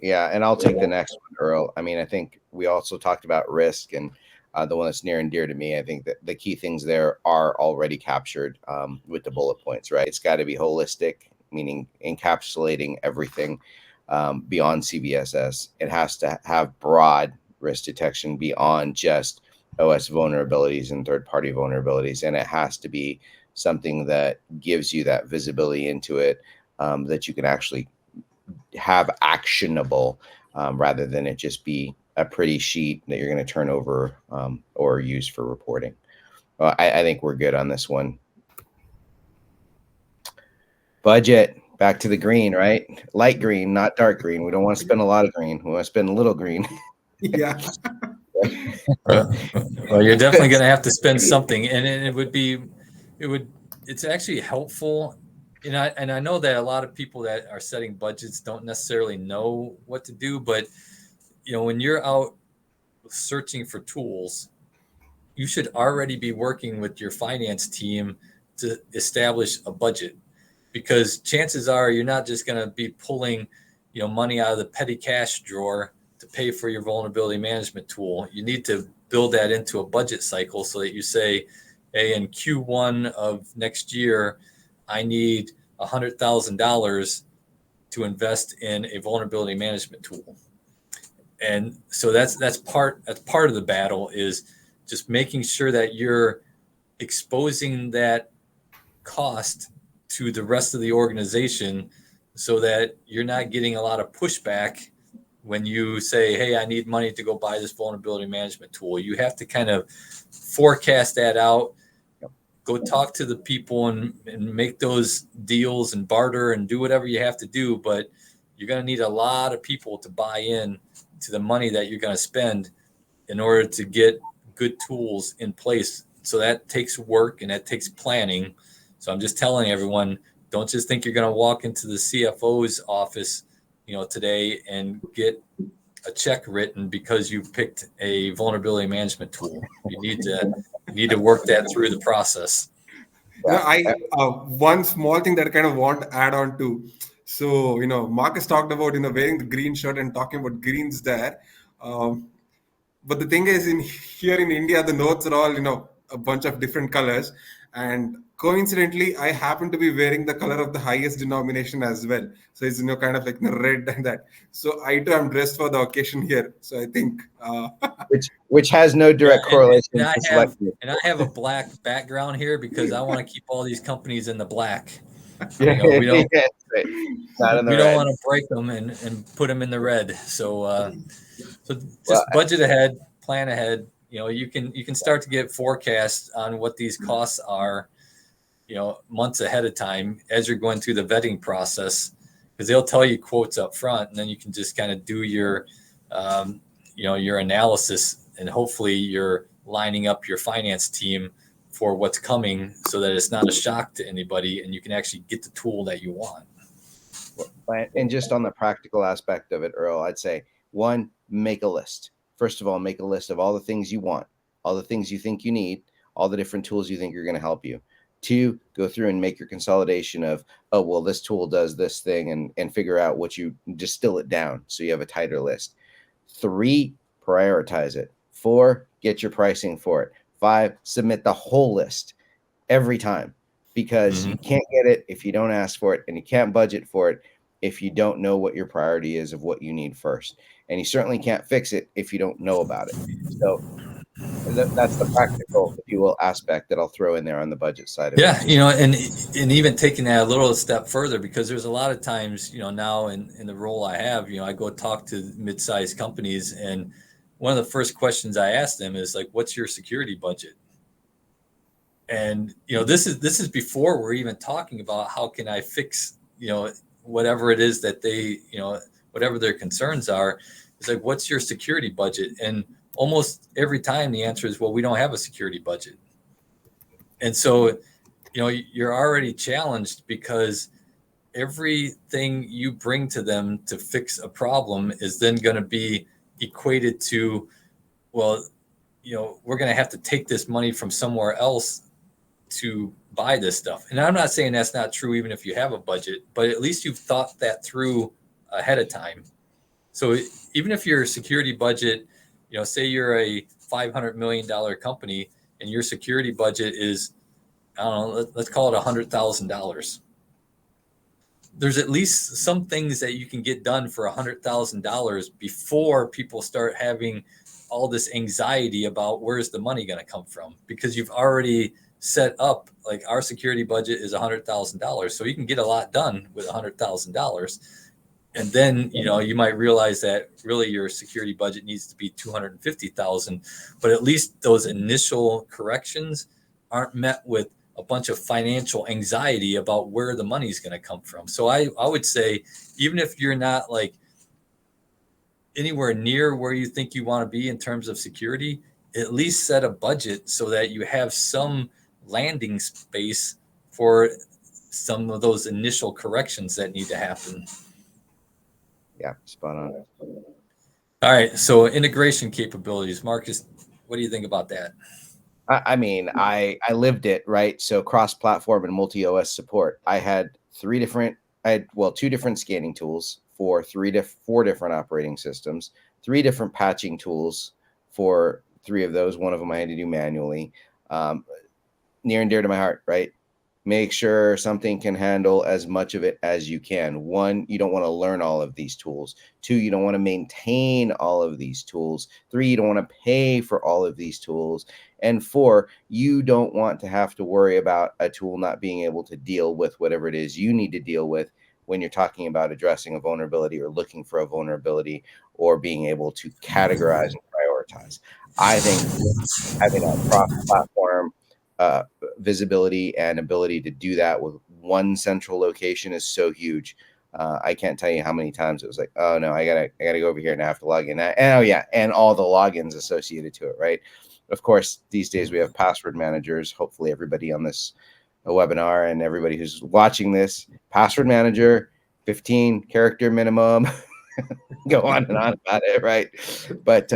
Yeah, and I'll take the next one, Earl. I mean, I think we also talked about risk, and the one that's near and dear to me. I think that the key things there are already captured with the bullet points, right? It's got to be holistic, meaning encapsulating everything beyond CVSS. It has to have broad risk detection beyond just OS vulnerabilities and third-party vulnerabilities, and it has to be something that gives you that visibility into it, that you can actually have actionable, rather than it just be a pretty sheet that you're going to turn over or use for reporting. I think we're good on this one. Budget, back to the green, right? Light green, not dark green. We don't want to spend a lot of green. We want to spend a little green. Yeah. Well, you're definitely going to have to spend something, and it's actually helpful. And I know that a lot of people that are setting budgets don't necessarily know what to do, but when you're out searching for tools, you should already be working with your finance team to establish a budget, because chances are you're not just going to be pulling money out of the petty cash drawer to pay for your vulnerability management tool. You need to build that into a budget cycle so that you say, hey, in Q1 of next year, I need $100,000 to invest in a vulnerability management tool. And so that's part of the battle, is just making sure that you're exposing that cost to the rest of the organization so that you're not getting a lot of pushback when you say, hey, I need money to go buy this vulnerability management tool. You have to kind of forecast that out, go talk to the people and make those deals and barter and do whatever you have to do. But you're going to need a lot of people to buy in to the money that you're going to spend in order to get good tools in place. So that takes work and that takes planning. So I'm just telling everyone, don't just think you're going to walk into the CFO's office, today and get a check written because you picked a vulnerability management tool. You need to work that through the process. Yeah. One small thing that I kind of want to add on to. So, Marcus talked about, wearing the green shirt and talking about greens there. But the thing is, here in India, the notes are all, a bunch of different colors. And coincidentally, I happen to be wearing the color of the highest denomination as well. So it's, kind of like the red and that. So I too am dressed for the occasion here. So I think. Which has no direct correlation and to selecting. I have a black background here because I want to keep all these companies in the black. Yeah, we don't right. Not in the we red. don't want to break them and put them in the red. So just budget ahead, plan ahead. You can start to get forecasts on what these costs are, months ahead of time as you're going through the vetting process, because they'll tell you quotes up front, and then you can just kind of do your your analysis, and hopefully you're lining up your finance team for what's coming so that it's not a shock to anybody and you can actually get the tool that you want. And just on the practical aspect of it, Earl, I'd say, one, make a list. First of all, make a list of all the things you want, all the things you think you need, all the different tools you think are going to help you. Two, go through and make your consolidation of, oh, well, this tool does this thing, and figure out what you distill it down so you have a tighter list. Three, prioritize it. Four, get your pricing for it. Five, submit the whole list every time, because you can't get it if you don't ask for it, and you can't budget for it if you don't know what your priority is of what you need first. And you certainly can't fix it if you don't know about it. So that's the practical, if you will, aspect that I'll throw in there on the budget side of it. And even taking that a little step further, because there's a lot of times, now in the role I have, I go talk to mid-sized companies, and one of the first questions I ask them is like, what's your security budget? And this is before we're even talking about how can I fix whatever it is that they whatever their concerns are. It's like, what's your security budget? And almost every time the answer is, well, we don't have a security budget. And so you're already challenged, because everything you bring to them to fix a problem is then going to be equated to, well, we're going to have to take this money from somewhere else to buy this stuff. And I'm not saying that's not true even if you have a budget, but at least you've thought that through ahead of time. So even if your security budget, say you're a $500 million company and your security budget is, I don't know, let's call it $100,000. There's at least some things that you can get done for $100,000 before people start having all this anxiety about where's the money going to come from, because you've already set up, like, our security budget is $100,000. So you can get a lot done with $100,000. And then, you might realize that really your security budget needs to be $250,000, but at least those initial corrections aren't met with a bunch of financial anxiety about where the money's going to come from. So I would say, even if you're not like anywhere near where you think you want to be in terms of security, at least set a budget so that you have some landing space for some of those initial corrections that need to happen. Yeah, spot on. All right, so integration capabilities. Marcus, what do you think about that? I mean, I lived it, right? So cross-platform and multi-OS support. I had two different scanning tools for 4 different operating systems, 3 different patching tools for 3 of those. One of them I had to do manually. Near and dear to my heart, right? Make sure something can handle as much of it as you can. 1, you don't want to learn all of these tools. 2, you don't want to maintain all of these tools. 3, you don't want to pay for all of these tools. And 4, you don't want to have to worry about a tool not being able to deal with whatever it is you need to deal with when you're talking about addressing a vulnerability or looking for a vulnerability or being able to categorize and prioritize. I think having a cross-platform visibility and ability to do that with one central location is so huge. I can't tell you how many times it was like, oh no, I gotta go over here and I have to log in. And all the logins associated to it, right? Of course, these days we have password managers. Hopefully everybody on this webinar and everybody who's watching this, password manager, 15 character minimum. Go on and on about it, right? But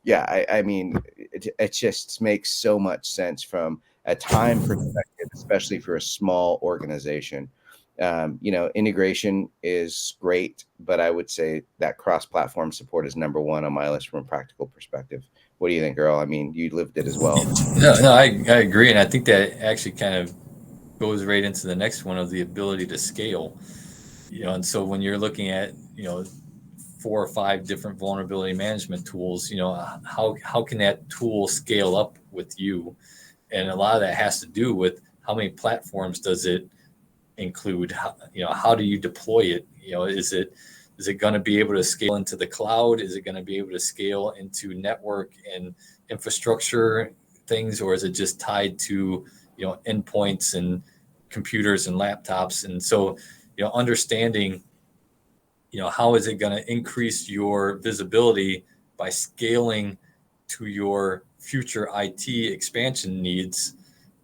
yeah, I mean, it just makes so much sense from a time perspective, especially for a small organization. Integration is great, but I would say that cross-platform support is number one on my list from a practical perspective. What do you think, Earl? I mean, you lived it as well. No, I agree, and I think that actually kind of goes right into the next one of the ability to scale. And so when you're looking at 4 or 5 different vulnerability management tools, how can that tool scale up with you? And a lot of that has to do with how many platforms does it include? How do you deploy it? Is it going to be able to scale into the cloud? Is it going to be able to scale into network and infrastructure things, or is it just tied to endpoints and computers and laptops? And so understanding how is it going to increase your visibility by scaling to your future IT expansion needs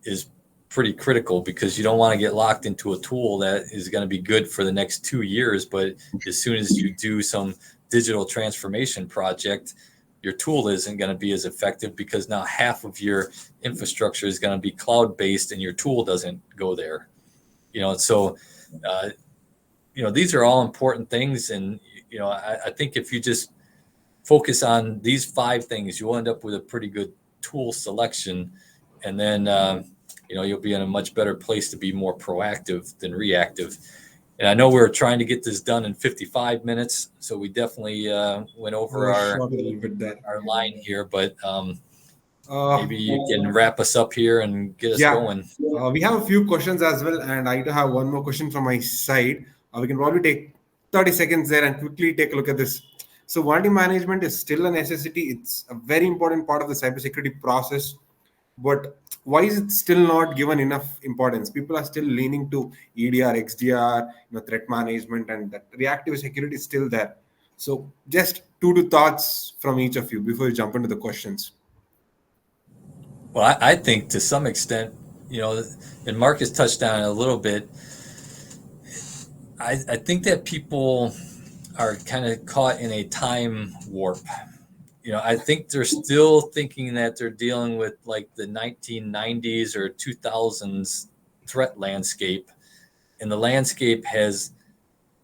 is pretty critical, because you don't want to get locked into a tool that is going to be good for the next 2 years, but as soon as you do some digital transformation project, your tool isn't going to be as effective, because now half of your infrastructure is going to be cloud-based and your tool doesn't go there. So these are all important things, and I think if you just focus on these 5 things, you'll end up with a pretty good tool selection, and then you'll be in a much better place to be more proactive than reactive. And I know we're trying to get this done in 55 minutes, so we definitely went over our line here, but maybe you can wrap us up here and get us going. We have a few questions as well, and I do have one more question from my side. We can probably take 30 seconds there and quickly take a look at this. So vulnerability management is still a necessity. It's a very important part of the cybersecurity process. But why is it still not given enough importance? People are still leaning to EDR, XDR, threat management, and that reactive security is still there. So just 2 thoughts from each of you before you jump into the questions. Well, I think to some extent, and Marcus touched on it a little bit, I think that people are kind of caught in a time warp. I think they're still thinking that they're dealing with like the 1990s or 2000s threat landscape, and the landscape has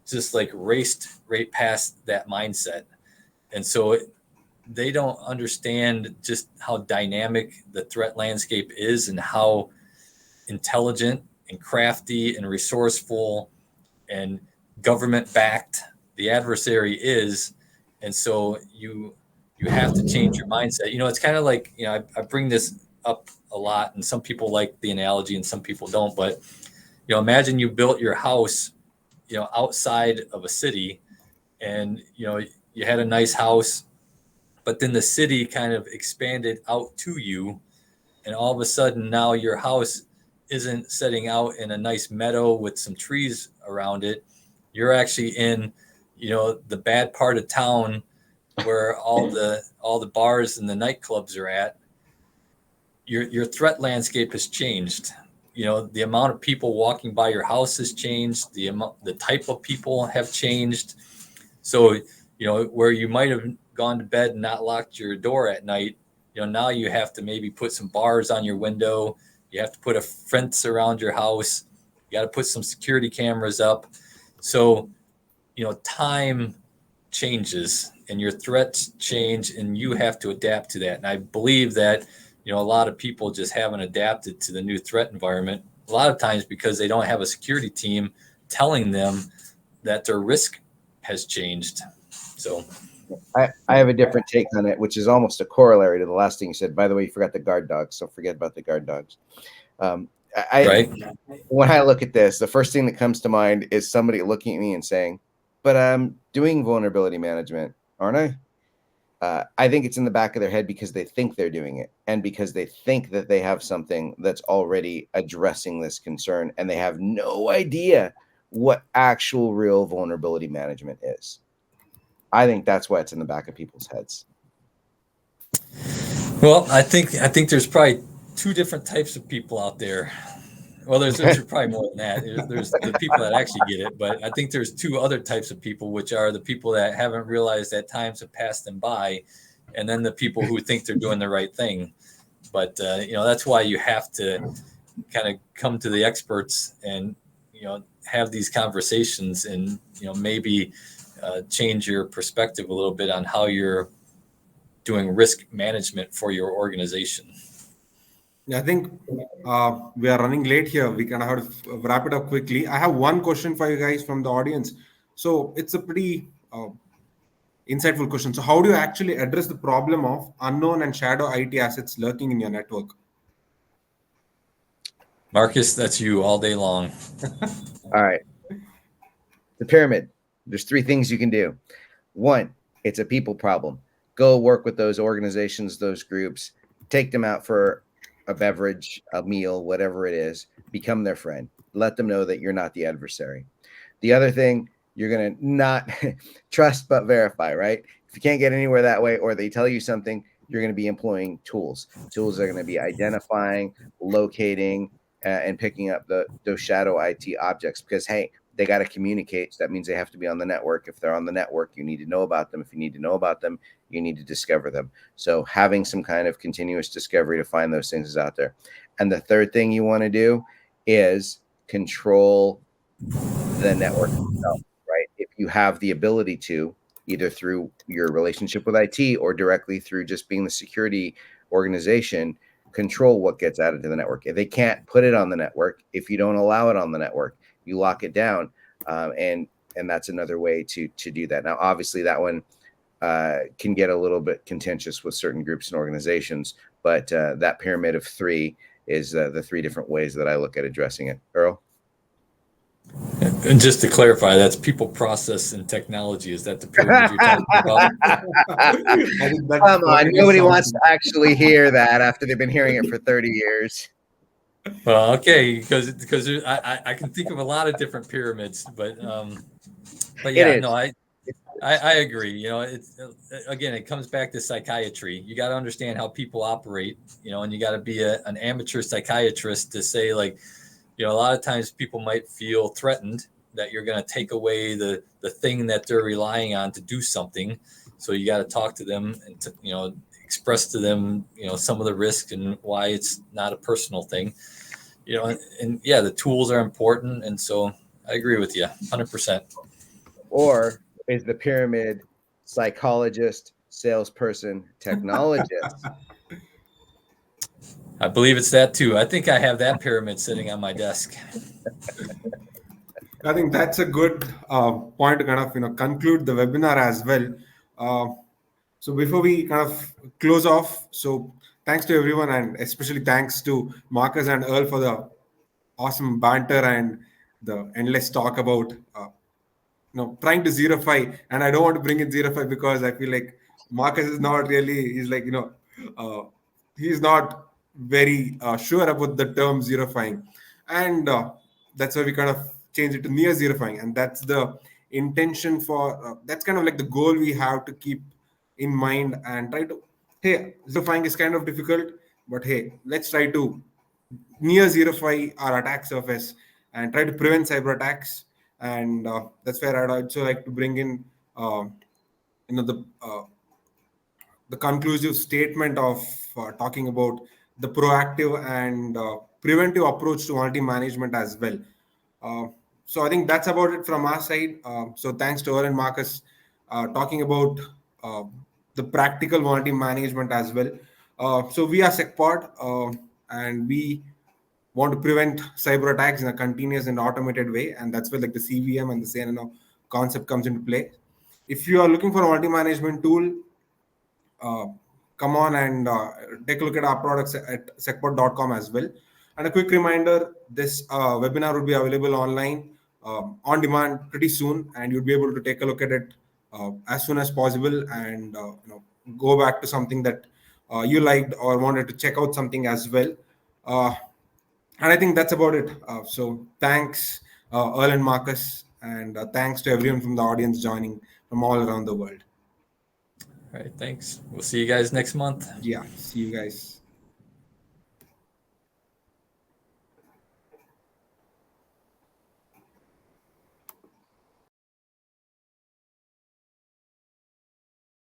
just like raced right past that mindset. And so they don't understand just how dynamic the threat landscape is and how intelligent and crafty and resourceful and government backed the adversary is. And so you have to change your mindset. It's kind of like, I bring this up a lot, and some people like the analogy and some people don't, but imagine you built your house outside of a city, and you had a nice house, but then the city kind of expanded out to you, and all of a sudden now your house isn't setting out in a nice meadow with some trees around it. You're actually in the bad part of town where all the bars and the nightclubs are at. Your threat landscape has changed. The amount of people walking by your house has changed. The type of people have changed. So where you might have gone to bed and not locked your door at night, now you have to maybe put some bars on your window. You have to put a fence around your house. You got to put some security cameras up. So time changes and your threats change, and you have to adapt to that. And I believe that a lot of people just haven't adapted to the new threat environment, a lot of times because they don't have a security team telling them that their risk has changed. So I have a different take on it, which is almost a corollary to the last thing you said. By the way, you forgot the guard dogs, so forget about the guard dogs. Right. When I look at this, the first thing that comes to mind is somebody looking at me and saying, but I'm doing vulnerability management, aren't I? I think it's in the back of their head because they think they're doing it, and because they think that they have something that's already addressing this concern, and they have no idea what actual real vulnerability management is. I think that's why it's in the back of people's heads. Well, I think there's probably 2 different types of people out there. Well, there's probably more than that. There's the people that actually get it, but I think there's two other types of people, which are the people that haven't realized that times have passed them by, and then the people who think they're doing the right thing. But that's why you have to kind of come to the experts and have these conversations and maybe change your perspective a little bit on how you're doing risk management for your organization. Yeah, I think we are running late here. We kind of have to wrap it up quickly. I have one question for you guys from the audience. So it's a pretty insightful question. So how do you actually address the problem of unknown and shadow IT assets lurking in your network? Marcus, that's you all day long. All right. The pyramid. There's three things you can do. One, it's a people problem. Go work with those organizations, those groups, take them out for a beverage, a meal, whatever it is, become their friend. Let them know that you're not the adversary. The other thing, you're going to not trust but verify, right? If you can't get anywhere that way, or they tell you something, you're going to be employing tools. Tools are going to be identifying, locating, and picking up those shadow IT objects, because, hey, they got to communicate. So that means they have to be on the network. If they're on the network, you need to know about them. If you need to know about them, you need to discover them. So having some kind of continuous discovery to find those things is out there. And the third thing you want to do is control the network itself, right? If you have the ability to, either through your relationship with IT or directly through just being the security organization, control what gets added to the network. If they can't put it on the network, if you don't allow it on the network, you lock it down, and that's another way to do that. Now, obviously, that one can get a little bit contentious with certain groups and organizations, but that pyramid of three is the three different ways that I look at addressing it. Earl? And just to clarify, that's people, process, and technology. Is that the pyramid you're talking about? I think that's Come on, nobody something. wants to actually hear that after they've been hearing it for 30 years. Well, okay, because I can think of a lot of different pyramids, but yeah, no, I agree. It's again, it comes back to psychiatry. You got to understand how people operate, and you got to be an amateur psychiatrist to say, like, a lot of times people might feel threatened that you're going to take away the thing that they're relying on to do something. So you got to talk to them and express to them, some of the risk and why it's not a personal thing. And yeah, the tools are important, and so I agree with you 100%. Or is the pyramid psychologist, salesperson, technologist? I believe it's that too. I think I have that pyramid sitting on my desk. I think that's a good point to kind of conclude the webinar as well. So before we kind of close off, so thanks to everyone, and especially thanks to Marcus and Earl for the awesome banter and the endless talk about trying to zerify. And I don't want to bring in zerify because I feel like Marcus is not really, he's like, he's not very sure about the term zerifying. And that's why we kind of change it to near zerifying. And that's the intention for, that's kind of like the goal we have to keep in mind and try to, hey, zerifying is kind of difficult, but hey, let's try to near zerify our attack surface and try to prevent cyber attacks. And that's where I'd also like to bring in, the conclusive statement of talking about the proactive and preventive approach to vulnerability management as well. So I think that's about it from our side. So thanks to Earl and Marcus talking about uh, the practical vulnerability management as well. So we are SecPod, and we want to prevent cyber attacks in a continuous and automated way, and that's where like the CVM and the SanerNow concept comes into play. If you are looking for a multi-management tool, uh, come on and take a look at our products at secpod.com as well. And a quick reminder, this webinar will be available online on demand pretty soon, and you'll be able to take a look at it as soon as possible and go back to something that you liked or wanted to check out something as well. And I think that's about it. So thanks, Earl and Marcus, and thanks to everyone from the audience joining from all around the world. All right, thanks. We'll see you guys next month. Yeah, see you guys.